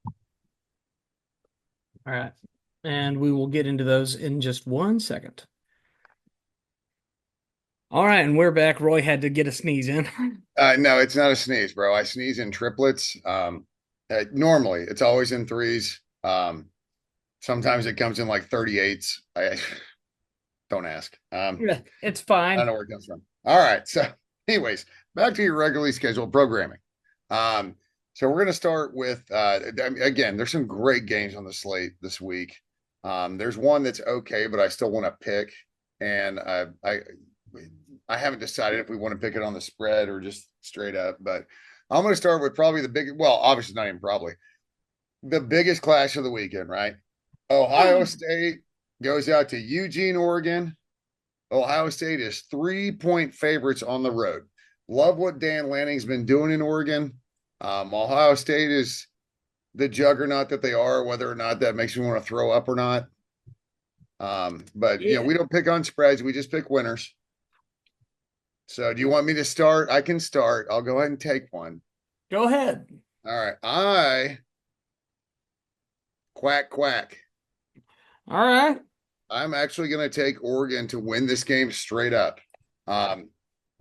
right. And we will get into those in just 1 second. All right, and we're back. Roy had to get a sneeze in. no, it's not a sneeze, bro. I sneeze in triplets. Normally it's always in threes. Sometimes it comes in like 38s. I don't ask. Yeah, it's I don't fine. know where it comes from. All right. So, anyways, back to your regularly scheduled programming. Um, so we're going to start with again. There's some great games on the slate this week. There's one that's okay, but I still want to pick, and I haven't decided if we want to pick it on the spread or just straight up. But I'm going to start with probably the big. Well, obviously not even probably the biggest clash of the weekend, right? Ohio State goes out to Eugene, Oregon. Ohio State is 3 point favorites on the road. Love what Dan Lanning's been doing in Oregon. Ohio State is the juggernaut that they are, whether or not that makes me want to throw up or not. But Yeah, we don't pick on spreads, we just pick winners. So do you want me to start? I can start. I'll go ahead and take one. go ahead. All right. I quack quack. All right. I'm actually going to take Oregon to win this game straight up. Um,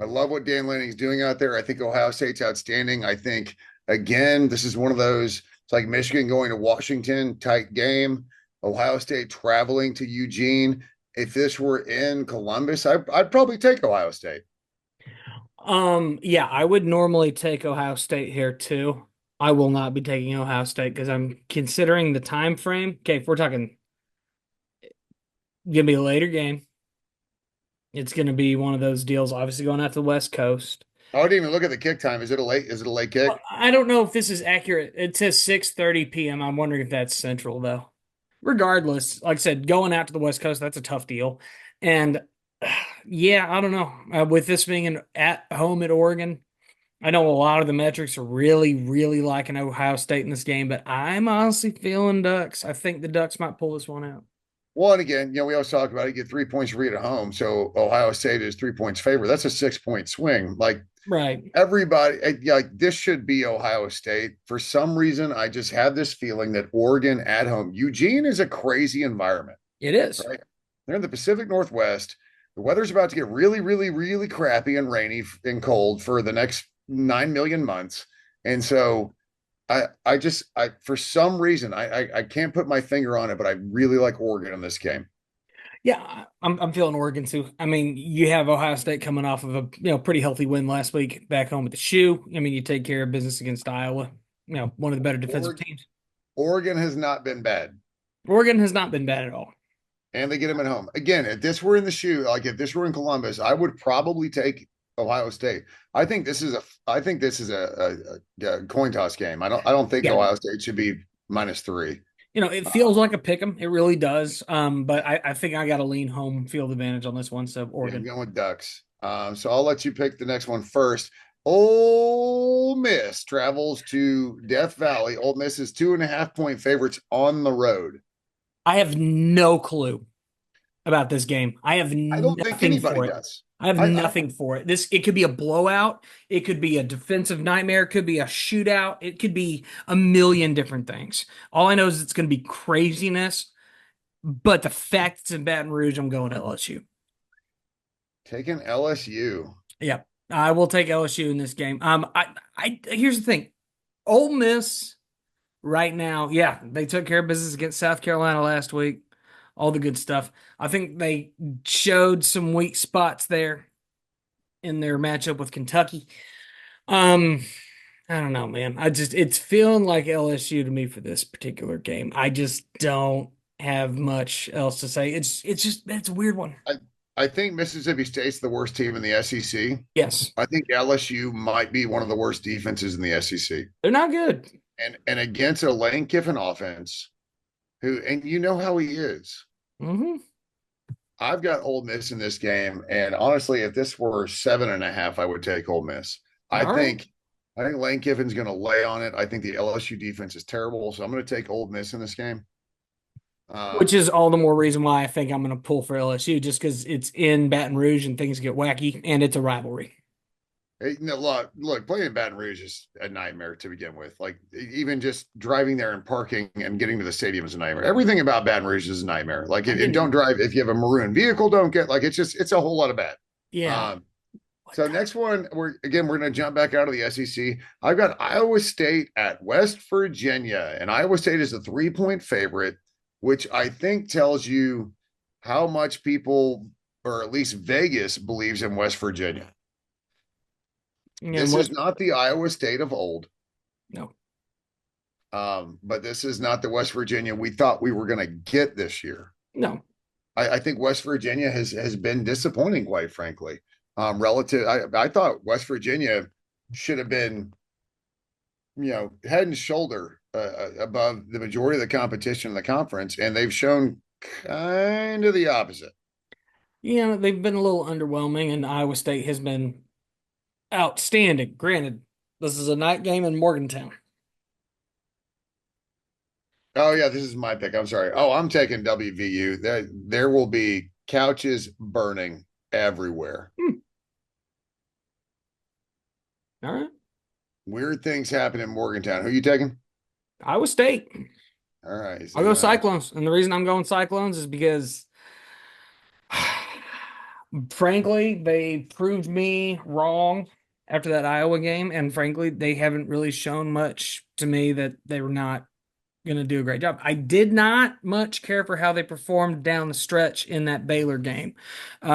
I love what Dan Lanning's doing out there. I think Ohio State's outstanding. I think, again, this is one of those, it's like Michigan going to Washington, tight game. Ohio State traveling to Eugene. If this were in Columbus, I'd probably take Ohio State. Yeah, I would normally take Ohio State here too. I will not be taking Ohio State because I'm considering the time frame. Okay, if we're talking gonna be a later game, it's gonna be one of those deals, obviously going out to the West Coast. I didn't even look at the kick time. Is it a late Well, kick? I don't know if this is accurate. It says 6:30 p.m. I'm wondering if that's central though. Regardless, like I said, going out to the West Coast, that's a tough deal. And Yeah, I don't know. With this being at home at Oregon, I know a lot of the metrics are really, really liking Ohio State in this game, but I'm honestly feeling Ducks. I think the Ducks might pull this one out. Well, and again, we always talk about it. You get 3 points for read at home. So Ohio State is 3 points favor. That's a 6 point swing. Like Right. everybody, like this should be Ohio State. For some reason, I just have this feeling that Oregon at home, Eugene is a crazy environment, It is. right? They're in the Pacific Northwest. The weather's about to get really, really, really crappy and rainy and cold for the next 9 million months. And so I for some reason I can't put my finger on it, but I really like Oregon in this game. Yeah, I'm feeling Oregon too. I mean, you have Ohio State coming off of a pretty healthy win last week back home at the shoe. I mean, you take care of business against Iowa, one of the better defensive Or, teams. Oregon has not been bad, Oregon has not been bad at all. and they get them at home. Again, if this were in the shoe, like if this were in Columbus, I would probably take Ohio State. I think this is a coin toss game. I don't think Yeah, Ohio State should be -3. it feels like a pick 'em. It really does. But I think I got to lean home field advantage on this one. So Yeah, I'm Oregon. going with Ducks. So I'll let you pick the next one first. Ole Miss travels to Death Valley. Ole Miss is 2.5 point favorites on the road. I have no clue about this game. I have I don't think nothing anybody for it. does. I have I nothing for it. It could be a blowout. It could be a defensive nightmare. It could be a shootout. It could be a million different things. All I know is it's going to be craziness. But the fact it's in Baton Rouge, I'm going LSU. taking LSU. Yeah, I will take LSU in this game. I here's the thing. Ole Miss right now, yeah, they took care of business against South Carolina last week. All the good stuff. I think they showed some weak spots there in their matchup with Kentucky. Um, I don't know, man. It's feeling like LSU to me for this particular game. I just don't have much else to say. It's a weird one. I, I think Mississippi State's the worst team in the SEC. Yes, I think LSU might be one of the worst defenses in the SEC. they're not good. And against a Lane Kiffin offense, who and you know how he is. Hmm. I've got Ole Miss in this game, and honestly, if this were 7.5, I would take Ole Miss. I All right. think I think Lane Kiffin's going to lay on it. I think the LSU defense is terrible, so I'm going to take Ole Miss in this game. Which Um, is all the more reason why I think I'm going to pull for LSU, just because it's in Baton Rouge and things get wacky and it's a rivalry. look, playing in Baton Rouge is a nightmare to begin with. Like even just driving there and parking and getting to the stadium is a nightmare. Everything about Baton Rouge is a nightmare. Like I don't didn't. drive if you have a maroon vehicle. Don't get like it's a whole lot of bad. Yeah. Um, So next one, we're going to jump back out of the SEC. I've got Iowa State at West Virginia, and Iowa State is a 3 point favorite, which I think tells you how much people, or at least Vegas, believes in West Virginia. And This is West. not the Iowa State of old, No. but this is not the West Virginia we thought we were going to get this year. No. I think West Virginia has been disappointing, quite frankly. Relative, I thought West Virginia should have been head and shoulder above the majority of the competition in the conference, and they've shown kind of the opposite. Yeah, they've been a little underwhelming, and Iowa State has been outstanding. Granted, this is a night game in Morgantown. Oh yeah, this is my pick. I'm sorry. Oh, I'm taking WVU. There will be couches burning everywhere. Hmm. All right. Weird things happen in Morgantown. Who are you taking? Iowa State. All right, I'll so go you're gonna have Cyclones. And the reason I'm going Cyclones is because frankly, they proved me wrong after that Iowa game. And frankly, they haven't really shown much to me that they were not going to do a great job. I did not much care for how they performed down the stretch in that Baylor game. But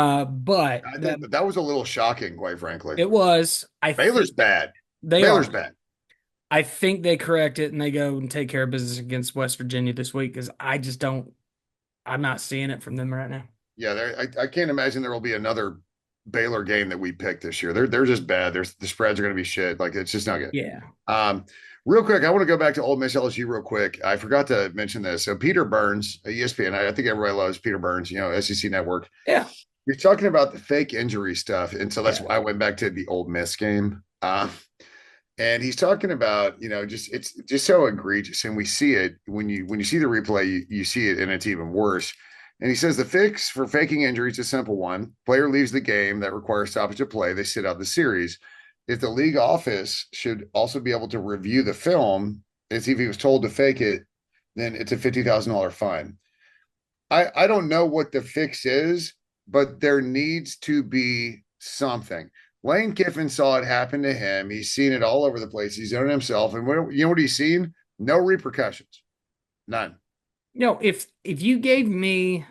I that think that was a little shocking, quite frankly. it was, Baylor's bad. they Baylor's are. bad. I think they correct it and they go and take care of business against West Virginia this week because I'm not seeing it from them right now. Yeah, I can't imagine there will be another Baylor game that we pick this year. They're just bad. The spreads are going to be shit. Like it's just not good. Yeah. Um, Real quick, I want to go back to Ole Miss LSU real quick. I forgot to mention this. So Peter Burns, ESPN, I think everybody loves Peter Burns, SEC Network. Yeah. You're talking about the fake injury stuff, and so that's Yeah. why I went back to the Ole Miss game. And he's talking about, just it's just so egregious, and we see it when you see the replay, you see it, and it's even worse. And he says the fix for faking injury is a simple one: player leaves the game that requires stoppage of play, they sit out the series. If the league office should also be able to review the film and see if he was told to fake it, then it's a $50,000 fine. I don't know what the fix is, but there needs to be something. Lane Kiffin saw it happen to him. He's seen it all over the place. He's done it himself. And you know what he's seen? No repercussions. None. If you gave me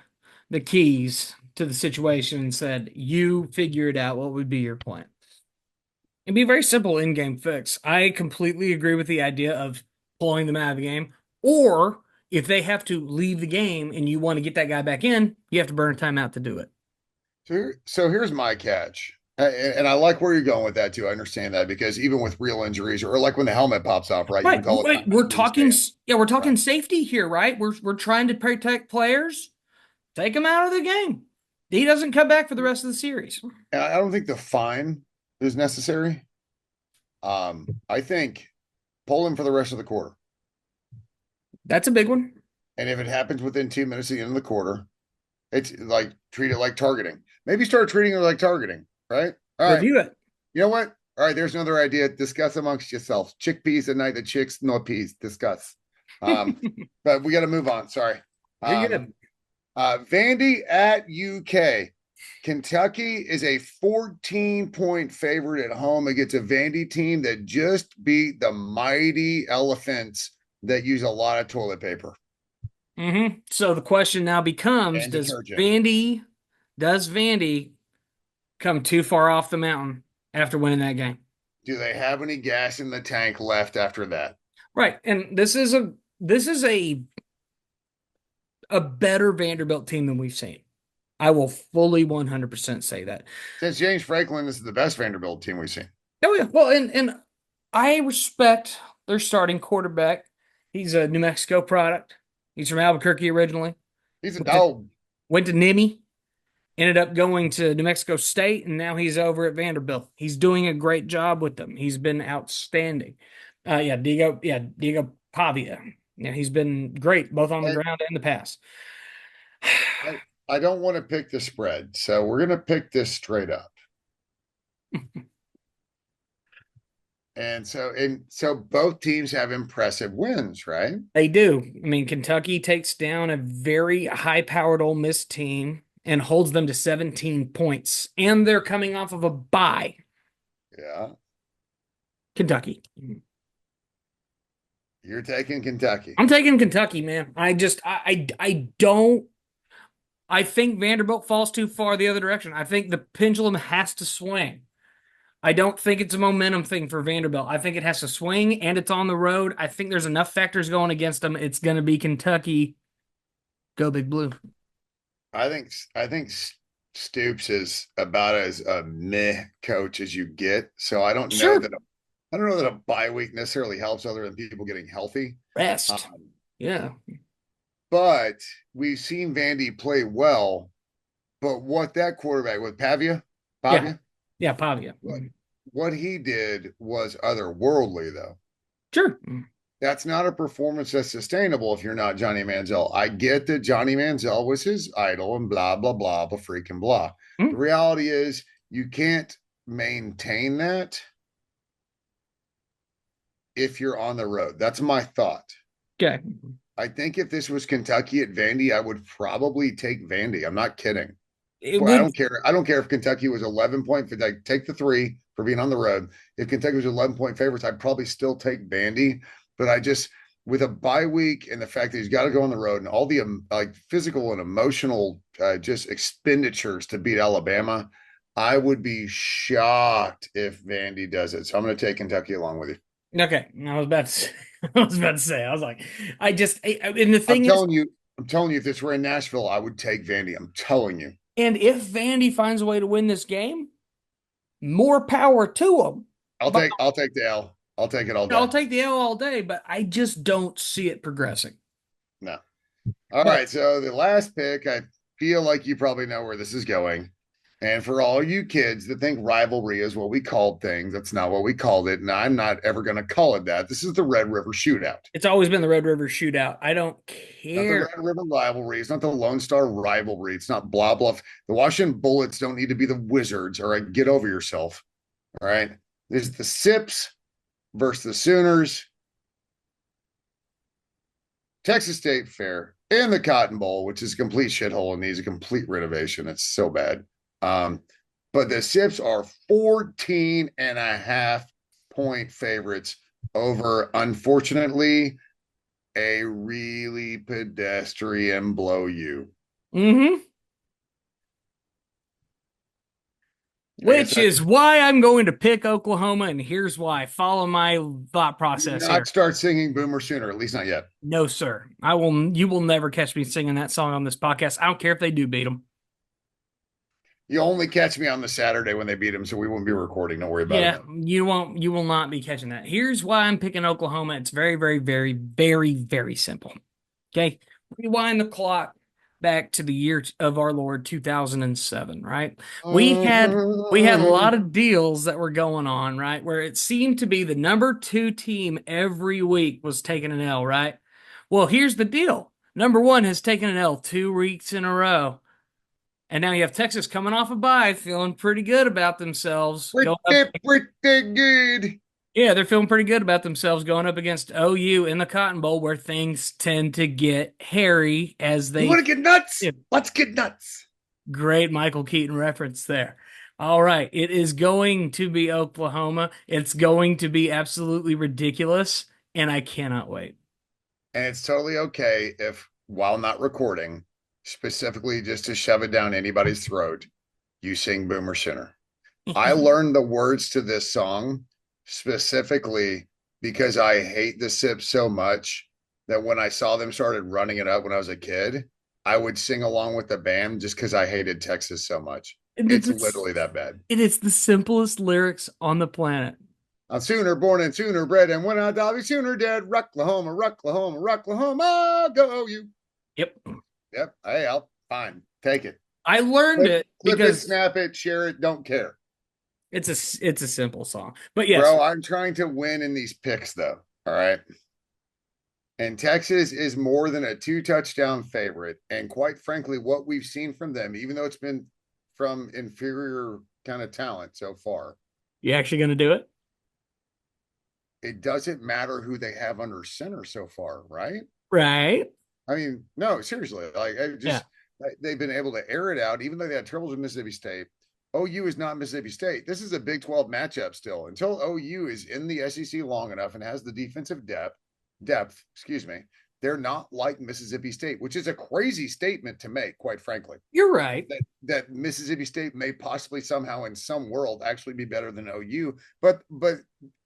the keys to the situation and said, you figure it out, what would be your plan? It'd be a very simple in-game fix. I completely agree with the idea of pulling them out of the game. Or if they have to leave the game and you want to get that guy back in, you have to burn a timeout to do it. So here's my catch. And I like where you're going with that too. I understand that because even with real injuries or like when the helmet pops off, right? You can Right. call it Wait, timeout we're and then talking, stay in. yeah, we're Right. talking safety here, right? We're trying to protect players. Take him out of the game. He doesn't come back for the rest of the series. And I don't think the fine is necessary. I think pull him for the rest of the quarter. That's a big one. And if it happens within 2 minutes of the end of the quarter, it's like treat it like targeting. Maybe start treating it like targeting, right? All right. Review it. You know what? All right, there's another idea. Discuss amongst yourselves. Chickpeas at night, the chicks, no peas. Discuss. Um, but we got to move on. Sorry. You're Um, good. Vandy at UK. Kentucky is a 14-point favorite at home against a Vandy team that just beat the mighty Elephants that use a lot of toilet paper So the question now becomes, and detergent. does Vandy come too far off the mountain after winning that game? Do they have any gas in the tank left after that? Right. And this is a better Vanderbilt team than we've seen. I will fully 100% say that. Since James Franklin, this is the best Vanderbilt team we've seen. Oh yeah. Well, and I respect their starting quarterback. He's a New Mexico product. He's from Albuquerque originally. He's a Went to, dog. went to Nimi, ended up going to New Mexico State, and now he's over at Vanderbilt. He's doing a great job with them. He's been outstanding. Diego Pavia. Yeah, he's been great both on the And ground and the pass. I don't want to pick the spread, so we're going to pick this straight up. And so both teams have impressive wins, right? They do. I mean, Kentucky takes down a very high-powered Ole Miss team and holds them to 17 points, and they're coming off of a bye. Yeah. Kentucky. You're taking Kentucky. I'm taking Kentucky, man. I don't. I think Vanderbilt falls too far the other direction. I think the pendulum has to swing. I don't think it's a momentum thing for Vanderbilt. I think it has to swing, and it's on the road. I think there's enough factors going against them. It's going to be Kentucky. Go Big Blue. I think Stoops is about as a meh coach as you get. So Sure. I don't know that a bye week necessarily helps other than people getting healthy. Rest. Um, Yeah. but we've seen Vandy play well. But what that quarterback with Yeah. Pavia, Yeah. Pavia. what what he did was otherworldly, though. Sure. That's not a performance that's sustainable if you're not Johnny Manziel. I get that Johnny Manziel was his idol and blah, blah, blah, blah, freaking blah. The reality is you can't maintain that if you're on the road. That's my thought. Okay. I think if this was Kentucky at Vandy, I would probably take Vandy. I'm not kidding. It Well, I would. don't care. I don't care if Kentucky was 11 point. Like, take the 3 for being on the road. If Kentucky was 11-point favorites, I'd probably still take Vandy. But I just, with a bye week and the fact that he's got to go on the road and all the like physical and emotional just expenditures to beat Alabama, I would be shocked if Vandy does it. So I'm going to take Kentucky along with you. Okay. I was about to say, I was about to say, I was like, and the I'm thing is, telling you, I'm telling you, if this were in Nashville, I would take Vandy. I'm telling you. and if Vandy finds a way to win this game, more power to them. But I'll take the L. I'll take it all I'll day. take the L all day, but I just don't see it progressing. No. All But right. So the last pick, I feel like you probably know where this is going. And for all you kids that think rivalry is what we called things, that's not what we called it. And I'm not ever going to call it that. This is the Red River Shootout, It's always been the Red River Shootout. I don't not the care. Red River rivalry. It's not the Lone Star rivalry. It's not blah, blah. The Washington Bullets don't need to be the Wizards. All right. Get over yourself. All right. This is the Sips versus the Sooners. Texas State Fair and the Cotton Bowl, which is a complete shithole and needs a complete renovation. It's so bad. Um, but the Sips are 14 and a half point favorites over, unfortunately, a really pedestrian blow you. Mm-hmm. I guess Which that's is why I'm going to pick Oklahoma, and here's why. Follow my thought do process not here. start singing Boomer Sooner, at least not yet. No, sir. I will. You will never catch me singing that song on this podcast. I don't care if they do beat them. You only catch me on the Saturday when they beat them, so we won't be recording. Don't worry about it. Yeah, you won't. You will not be catching that. Here's why I'm picking Oklahoma. It's very, very, very, very, very simple. Okay, rewind the clock back to the year of our Lord 2007. Right, we had a lot of deals that were going on. Right, where it seemed to be the number two team every week was taking an L. Right. Well, here's the deal. Number one has taken an L 2 weeks in a row. And now you have Texas coming off a bye, feeling pretty good about themselves. Going up, Pretty good. yeah, they're feeling pretty good about themselves going up against OU in the Cotton Bowl, where things tend to get hairy as You they. want to get nuts? Yeah, Let's get nuts. great Michael Keaton reference there. All right, it is going to be Oklahoma. It's going to be absolutely ridiculous, and I cannot wait. And it's totally okay if, while not recording, specifically just to shove it down anybody's throat, you sing Boomer Sooner. I learned the words to this song specifically because I hate the Sips so much that when I saw them started running it up when I was a kid, I would sing along with the band just because I hated Texas so much. And It's literally that bad. it is the simplest lyrics on the planet. I'm sooner born and sooner bred, and when I die, I'll be sooner dead. Rucklahoma, Rucklahoma, Rucklahoma, go you. Yep. Yep. Hey, I'll fine. Take it. I learned it Clip it, because snap it, share it. Don't care. it's a simple song. But yes, Bro, I'm trying to win in these picks, though. All right. And Texas is more than a 2 touchdown favorite. And quite frankly, what we've seen from them, even though it's been from inferior kind of talent so far, you actually going to do it? it doesn't matter who they have under center so far, right? Right. I mean, no, seriously. Like, I Yeah. just, they've been able to air it out, even though they had troubles with Mississippi State. OU is not Mississippi State. This is a Big 12 matchup still. Until OU is in the SEC long enough and has the defensive excuse me, they're not like Mississippi State, which is a crazy statement to make, quite frankly. You're right. That Mississippi State may possibly somehow in some world actually be better than OU, but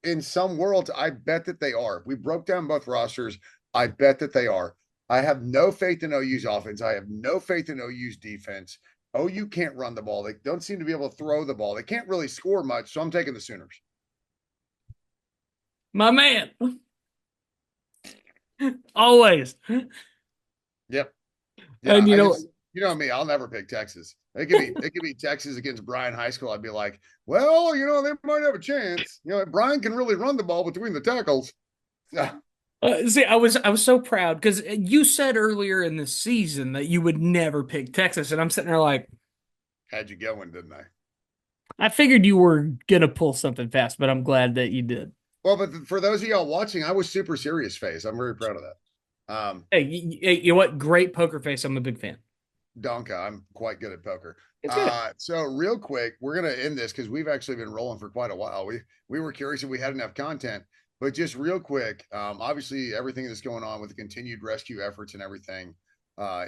in some worlds, I bet that they are. We broke down both rosters. I bet that they are. I have no faith in OU's offense. I have no faith in OU's defense. OU can't run the ball. They don't seem to be able to throw the ball. They can't really score much, so I'm taking the Sooners. My man. Always. Yep. Yeah, And I just you know me, I'll never pick Texas. It could be Texas against Bryan High School. I'd be like, well, they might have a chance. Bryan can really run the ball between the tackles. see, I was so proud because you said earlier in the season that you would never pick Texas, and I'm sitting there like, Had you going, didn't I? I figured you were gonna pull something fast, but I'm glad that you did. Well, but for those of y'all watching, I was super serious face. I'm very proud of that. Hey, you know what? Great poker face. I'm a big fan. Donka, I'm quite good at poker. It's good. So real quick, we're gonna end this because we've actually been rolling for quite a while. We were curious if we had enough content, but just real quick, obviously everything that's going on with the continued rescue efforts and everything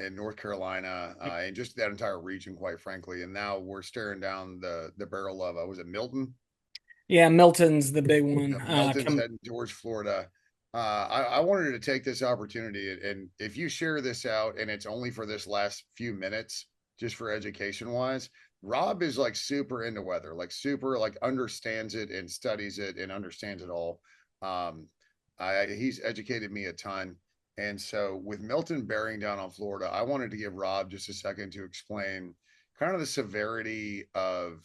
in North Carolina and just that entire region, quite frankly. And now we're staring down the barrel of was it Milton? Yeah, Milton's the big one. Milton's heading towards Florida. I wanted to take this opportunity, and if you share this out, and it's only for this last few minutes, just for education wise, Rob is like super into weather, like super like understands it and studies it and understands it all. He's educated me a ton, and so with Milton bearing down on Florida, I wanted to give Rob just a second to explain, kind of the severity of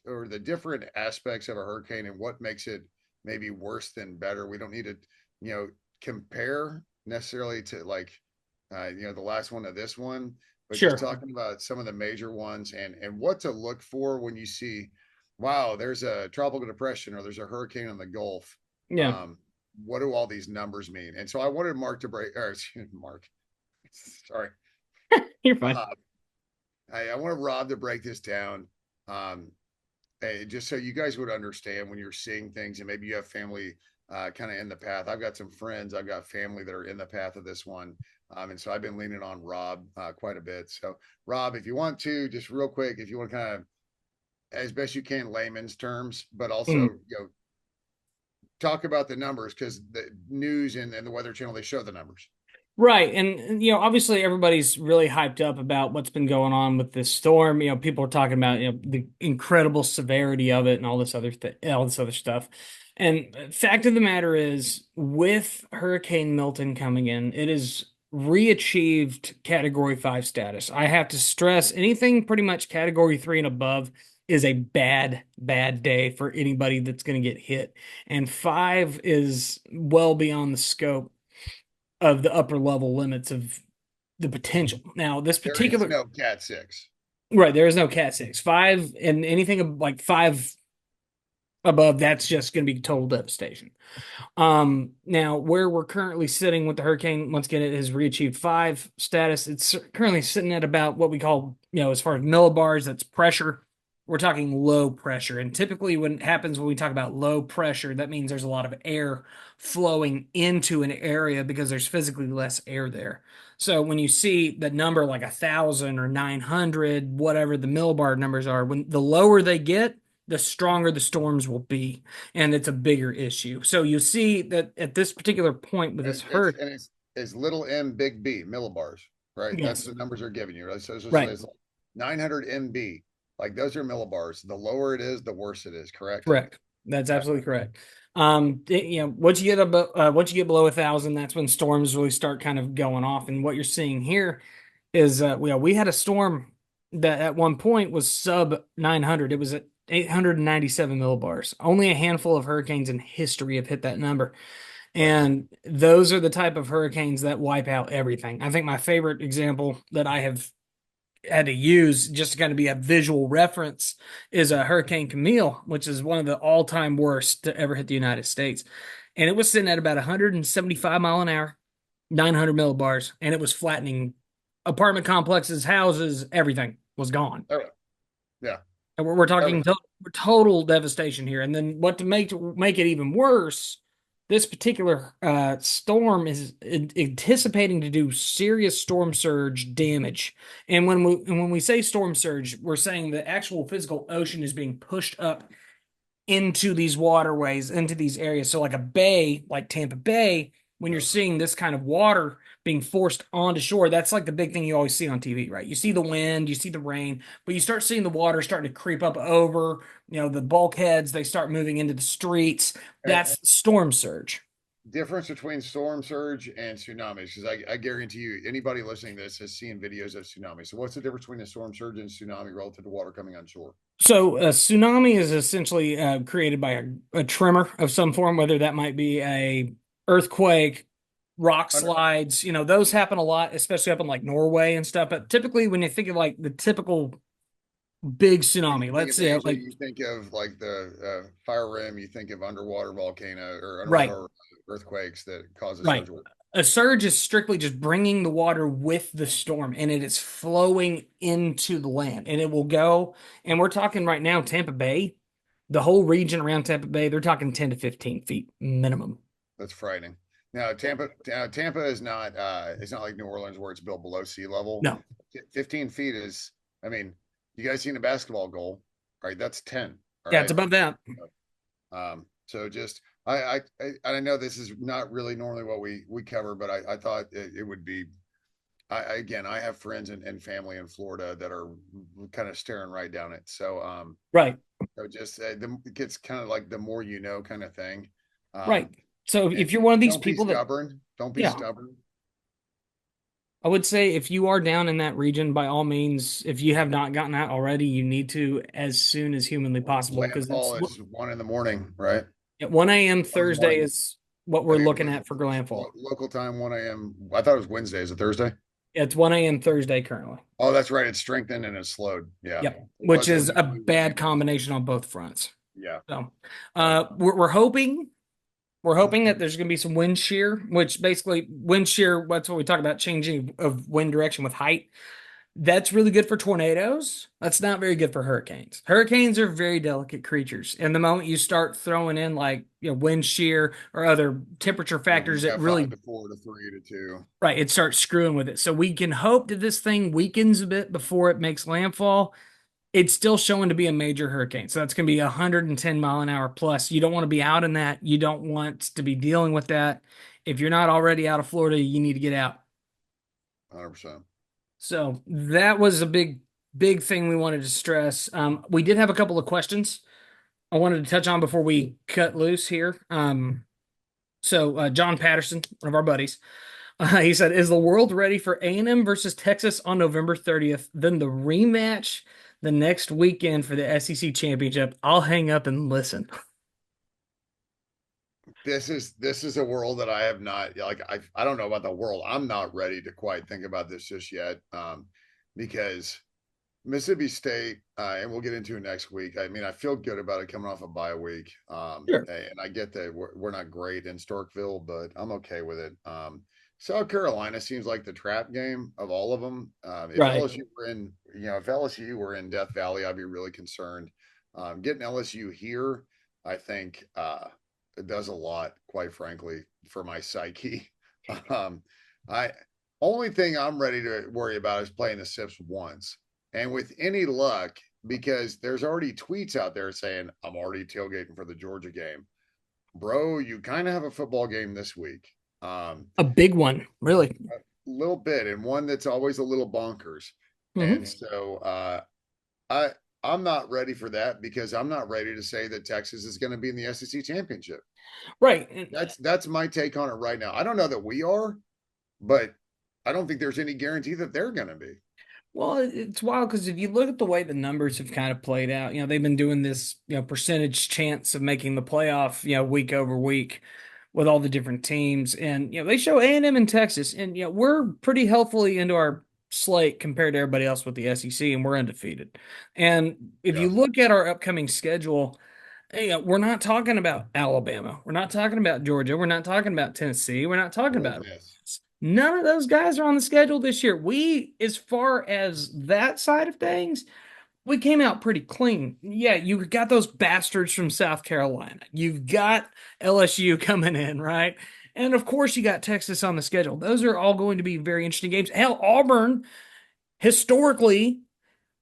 or the different aspects of a hurricane and what makes it maybe worse than better. We don't need to, you know, compare necessarily to the last one to this one, but just Sure. talking about some of the major ones and what to look for when you see, wow, there's a tropical depression or there's a hurricane in the Gulf. Yeah. Um, what do all these numbers mean? And so I wanted Mark to break, or excuse me, Mark, sorry, You're fine. Rob. I want Rob to break this down, um, just so you guys would understand when you're seeing things, and maybe you have family kind of in the path. I've got some friends, I've got family that are in the path of this one, and so I've been leaning on Rob quite a bit. So, Rob, if you want to, just real quick, if you want to kind of, as best you can, layman's terms, but also Mm. talk about the numbers because the news and the Weather Channel they show the numbers. Right. And, obviously everybody's really hyped up about what's been going on with this storm. People are talking about, the incredible severity of it and all this other stuff. And fact of the matter is, with Hurricane Milton coming in, it is re-achieved Category 5 status. I have to stress anything pretty much Category 3 and above is a bad, bad day for anybody that's going to get hit. And 5 is well beyond the scope of the upper level limits of the potential. Now, this There is particular no Cat 6. right, there is no Cat 6. 5 and anything like 5 above, that's just going to be total devastation. Now where we're currently sitting with the hurricane, once again, it has re-achieved 5 status. It's currently sitting at about what we call, as far as millibars, that's pressure. We're talking low pressure. And typically when it happens when we talk about low pressure, that means there's a lot of air flowing into an area because there's physically less air there. So when you see the number like 1,000 or 900, whatever the millibar numbers are, when the lower they get, the stronger the storms will be, and it's a bigger issue. So you see that at this particular point with this It's hurt, and it's little m big B millibars, right? That's yes, the numbers they're giving you, right? So right, it's like 900 MB, like those are millibars. The lower it is, the worse it is. Correct? correct. That's Yeah. absolutely correct. Once you get below 1,000, that's when storms really start kind of going off. And what you're seeing here is, we had a storm that at one point was sub 900. It was at 897 millibars. Only a handful of hurricanes in history have hit that number. Right. And those are the type of hurricanes that wipe out everything. I think my favorite example that I have had to use just to kind of be a visual reference is a Hurricane Camille, which is one of the all-time worst to ever hit the United States. And it was sitting at about 175 mile an hour, 900 millibars, and it was flattening apartment complexes, houses, everything was gone. All right. Yeah. And we're All talking right. total devastation here. And then what to make it even worse, this particular storm is anticipating to do serious storm surge damage. And when we say storm surge, we're saying the actual physical ocean is being pushed up into these waterways, into these areas. So, like a bay, like Tampa Bay, when you're seeing this kind of water being forced onto shore, that's like the big thing you always see on TV, right? You see the wind, you see the rain, but you start seeing the water starting to creep up over, the bulkheads, they start moving into the streets. And That's storm surge. difference between storm surge and tsunamis, because I guarantee you, anybody listening to this has seen videos of tsunamis. So, what's the difference between a storm surge and tsunami relative to water coming on shore? So a tsunami is essentially created by a tremor of some form, whether that might be a earthquake, rock Under, slides. Those happen a lot, especially up in like Norway and stuff. But typically, when you think of like the typical big when you tsunami, think let's of say Asia, like you think of like the fire rim, you think of underwater volcano or right, underwater earthquakes that cause a right. surge. A surge is strictly just bringing the water with the storm, and it is flowing into the land, and it will go. And we're talking right now, Tampa Bay, the whole region around Tampa Bay, they're talking 10 to 15 feet minimum. That's frightening. Now, Tampa is not it's not like New Orleans where it's built below sea level. No. 15 feet is, I mean, you guys seen a basketball goal, right? That's 10. All Yeah, it's right. above that. So just I know this is not really normally what we cover, but I thought it would be. Again, I have friends and family in Florida that are kind of staring right down it. Right, Just it gets kind of like the more you know kind of thing. right. Um, So and if you're one of these don't be people that, stubborn. Don't be yeah, stubborn. I would say if you are down in that region, by all means, if you have not gotten out already, you need to as soon as humanly possible because it's Landfall is 1 in the morning, right? at 1 a.m. 1 in the Thursday morning. is what I we're mean, looking at for landfall. local time 1 a.m. I thought it was Wednesday. Is it Thursday? It's 1 a.m. Thursday currently. Oh, that's right. It's strengthened and it's slowed. Yeah. Yep, It which was is a initially bad Wednesday. combination on both fronts. Yeah. So, Yeah. we're hoping that there's going to be some wind shear, which basically wind shear. That's what we talk about, changing of wind direction with height. That's really good for tornadoes. That's not very good for hurricanes. Hurricanes are very delicate creatures. And the moment you start throwing in like, wind shear or other temperature factors, it Yeah. 5 really, to 4 to 3 to 2. right, it starts screwing with it. So we can hope that this thing weakens a bit before it makes landfall. It's still showing to be a major hurricane. So that's going to be 110-mile-an-hour plus. You don't want to be out in that. You don't want to be dealing with that. If you're not already out of Florida, you need to get out. 100%. So that was a big thing we wanted to stress. We did have a couple of questions I wanted to touch on before we cut loose here. So John Patterson, one of our buddies, he said, "Is the world ready for A&M versus Texas on November 30th? Then the rematch the next weekend for the SEC championship. I'll hang up and listen." This is a world that I have not like I don't know about the world. I'm not ready to quite think about this just yet. Because Mississippi State, and we'll get into it next week. I mean, I feel good about it coming off a bye week. Sure. And I get that we're not great in Starkville, but I'm okay with it. South Carolina seems like the trap game of all of them. If Right. LSU were in, if LSU were in Death Valley, I'd be really concerned. Getting LSU here, I think, it does a lot, quite frankly, for my psyche. Um, I only thing I'm ready to worry about is playing the Sips once. And with any luck, because there's already tweets out there saying, I'm already tailgating for the Georgia game. Bro, you kind of have a football game this week. A big one, really. A little bit, and one that's always a little bonkers. And Hmm. so I I'm not ready for that because I'm not ready to say that Texas is going to be in the SEC championship. Right. And, That's my take on it right now. I don't know that we are, but I don't think there's any guarantee that they're going to be. well, it's wild because if you look at the way the numbers have kind of played out, they've been doing this, percentage chance of making the playoff, week over week with all the different teams. And, they show A&M and M and Texas, and, we're pretty healthily into our slate compared to everybody else with the SEC, and we're undefeated. And if Yeah. you look at our upcoming schedule, we're not talking about Alabama. We're not talking about Georgia. We're not talking about Tennessee. We're not talking Ole about Miss. none of those guys are on the schedule this year. We, as far as that side of things, we came out pretty clean. Yeah, you got those bastards from South Carolina. You've got LSU coming in, right? And of course, you got Texas on the schedule. Those are all going to be very interesting games. Hell, Auburn historically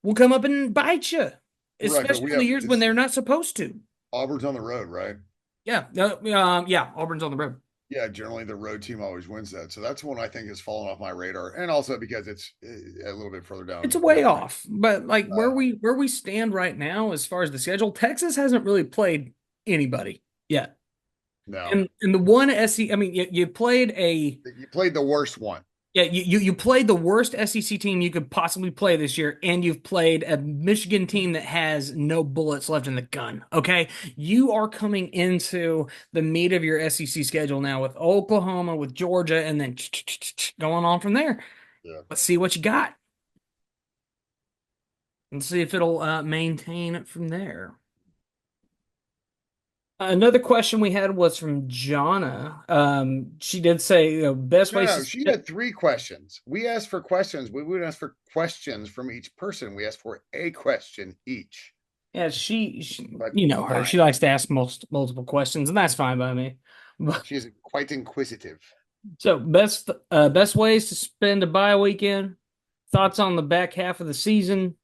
will come up and bite you, Right, but especially we in the have years when this they're not supposed to. Auburn's on the road, right? Yeah, yeah, Auburn's on the road. Yeah, generally the road team always wins that. So that's one I think has fallen off my radar. And also because it's a little bit further It's a down. way off, but like where Uh, we stand right now as far as the schedule, Texas hasn't really played anybody yet. no, And the one SEC, I mean, you played a you played the worst one. yeah, you played the worst SEC team you could possibly play this year, and you've played a Michigan team that has no bullets left in the gun. Okay, you are coming into the meat of your SEC schedule now with Oklahoma, with Georgia, and then going on from there. Yeah. Let's see what you got, and see if it'll maintain it from there. Another question we had was from Jonna. She did say, best No, ways no, to she had 3 questions. We asked for questions. We would ask for questions from each person. We asked for a question each. yeah, she But you know her. She fine. likes to ask multiple questions, and that's fine by me. But, She is quite inquisitive. so best ways to spend a bye weekend. Thoughts on the back half of the season.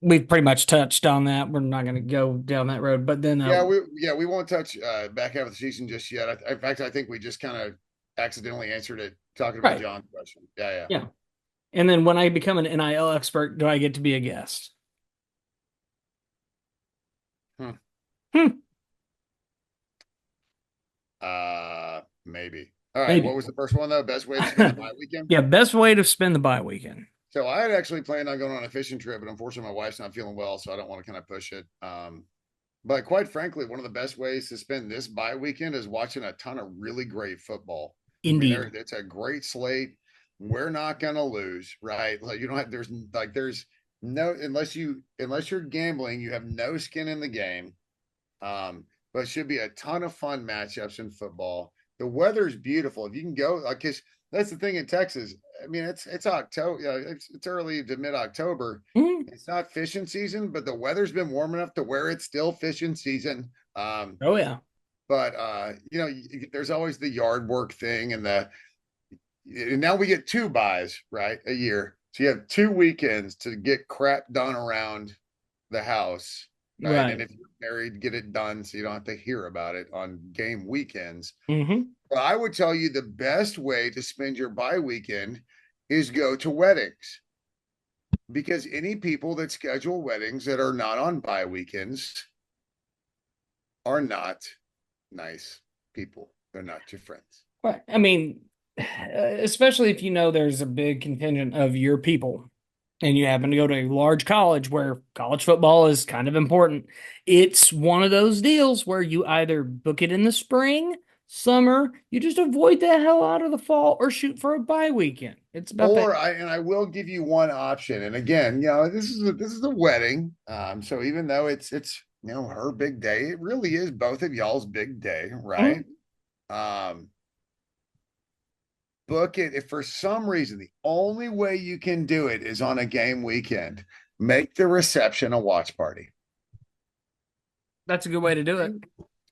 We've pretty much touched on that. We're not going to go down that road, but then Yeah, we won't touch back half of the season just yet. In fact, I think we just kind of accidentally answered it talking about right, John's question. Yeah, yeah. And then when I become an NIL expert, do I get to be a guest? yeah. Hmm. Maybe. All right. What Maybe. was the first one though? Best way to spend the bye weekend? Yeah, best way to spend the bye weekend. So I had actually planned on going on a fishing trip, but unfortunately my wife's not feeling well, so I don't want to kind of push it. But quite frankly, one of the best ways to spend this bye weekend is watching a ton of really great football. I mean, Indeed. it's a great slate. We're not gonna lose, right? Like you don't have there's no unless you're gambling, you have no skin in the game. But it should be a ton of fun matchups in football. The weather's beautiful. If you can go, like, cause that's the thing in Texas. I mean, it's October. It's early to mid October. Mhm. It's not fishing season, but the weather's been warm enough to where it's still fishing season. Oh yeah. But there's always the yard work thing, and now we get two buys right a year, so you have 2 weekends to get crap done around the house, right? And Right. if you're married, get it done so you don't have to hear about it on game weekends. Hmm. But I would tell you the best way to spend your bye weekend is go to weddings, because any people that schedule weddings that are not on bye weekends are not nice people. They're not your friends. Right. I mean, especially if you know there's a big contingent of your people and you happen to go to a large college where college football is kind of important. It's one of those deals where you either book it in the spring, summer, you just avoid the hell out of the fall, or shoot for a bye weekend. It's about that. I will give you one option. And again, this is a wedding. So even though it's her big day, it really is both of y'all's big day, right? Mhm. Um, Book it. If for some reason the only way you can do it is on a game weekend, make the reception a watch party. That's a good way to do it.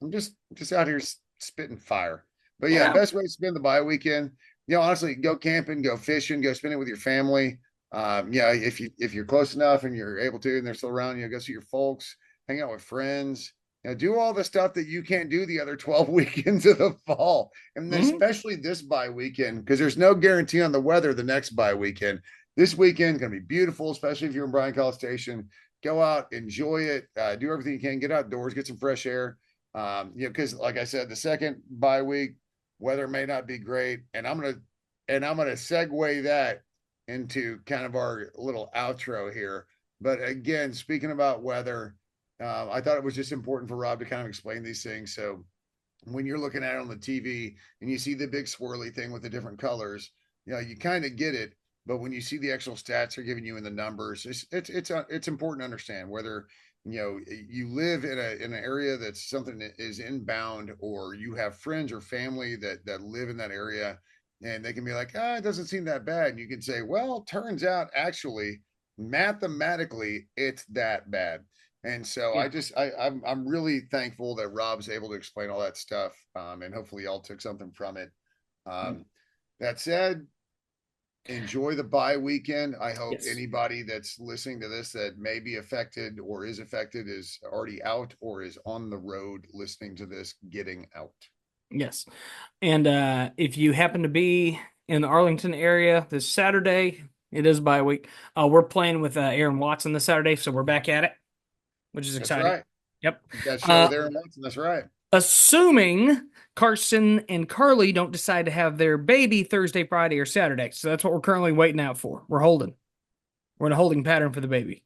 I'm just out here spitting fire. But yeah, Yeah. best way to spend the bye weekend. Honestly, go camping, go fishing, go spend it with your family. If you're close enough and you're able to, and they're still around, go see your folks, hang out with friends. Do all the stuff that you can't do the other 12 weekends of the fall, and Mhm. especially this bye weekend, because there's no guarantee on the weather the next bye weekend. This weekend is going to be beautiful, especially if you're in Bryan College Station. Go out, enjoy it, do everything you can, get outdoors, get some fresh air. Because like I said, the second bye week, weather may not be great, and I'm gonna segue that into kind of our little outro here. But again, speaking about weather, I thought it was just important for Rob to kind of explain these things. So when you're looking at it on the TV and you see the big swirly thing with the different colors, you kind of get it. But when you see the actual stats they're giving you in the numbers, it's important to understand whether you live in an area that's something that is inbound, or you have friends or family that live in that area, and they can be like, it doesn't seem that bad, and you can say, well, turns out actually mathematically it's that bad. And so Yeah. I'm really thankful that Rob's able to explain all that stuff, and hopefully y'all took something from it. Um, that said, enjoy the bye weekend. I hope Yes. anybody that's listening to this that may be affected or is affected is already out or is on the road listening to this getting out. Yes. And if you happen to be in the Arlington area this Saturday, it is bye week. We're playing with Aaron Watson this Saturday, so we're back at it, which is That's exciting. right. Yep. That show Uh, with Aaron Watson. That's right. assuming Carson and Carly don't decide to have their baby Thursday, Friday, or Saturday. So that's what we're currently waiting out for. We're holding. We're in a holding pattern for the baby.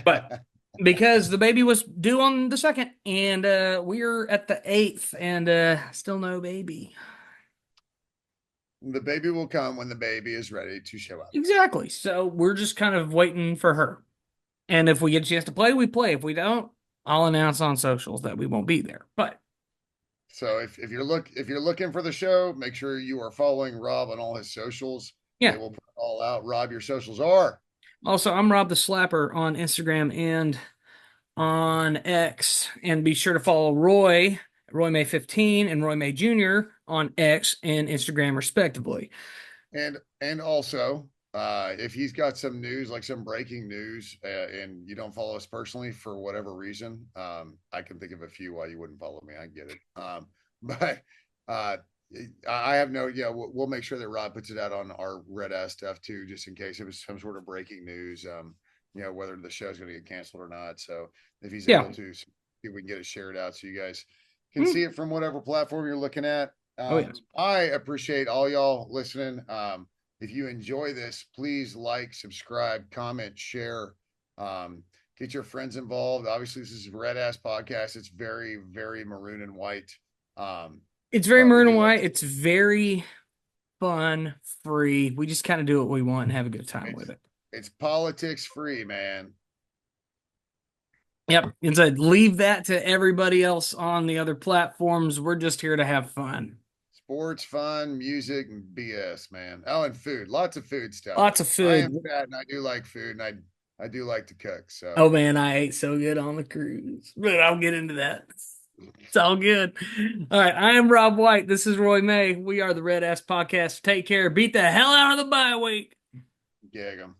But because the baby was due on the second, and we're at the eighth, and still no baby. The baby will come when the baby is ready to show up. Exactly. So we're just kind of waiting for her. And if we get a chance to play, we play. If we don't, I'll announce on socials that we won't be there. But So if you're looking for the show, make sure you are following Rob on all his socials. They yeah. will put it all out. Rob, your socials are. Also, I'm Rob the Slapper on Instagram and on X. And be sure to follow Roy, Roy May 15, and Roy May Jr. on X and Instagram, respectively. And also, if he's got some news, like some breaking news, and you don't follow us personally for whatever reason, I can think of a few why you wouldn't follow me. I get it. But uh, I have no, yeah, we'll make sure that Rob puts it out on our RedAss stuff too, just in case it was some sort of breaking news. Whether the show's going to get canceled or not. So if he's able Yeah. to, see if we can get it shared out so you guys can Mm, see it from whatever platform you're looking at. Oh yes. I appreciate all y'all listening. If you enjoy this, please like, subscribe, comment, share. Um, get your friends involved. Obviously, this is a Red Ass podcast. It's very, very maroon and white. Um, It's very but we maroon do and like white. It's very fun, free. We just kind of do what we want and have a good time with it's it. it's politics free, man. Yep. And so leave that to everybody else on the other platforms. We're just here to have fun. Sports, fun, music, and BS, man. Oh, and food. Lots of food stuff. Lots of I am food. fat and I do like food and I do like to cook. So Oh man, I ate so good on the cruise. But I'll get into that. It's all good. All right. I am Rob White. This is Roy May. We are the Red Ass Podcast. Take care. Beat the hell out of the bye week. gag them.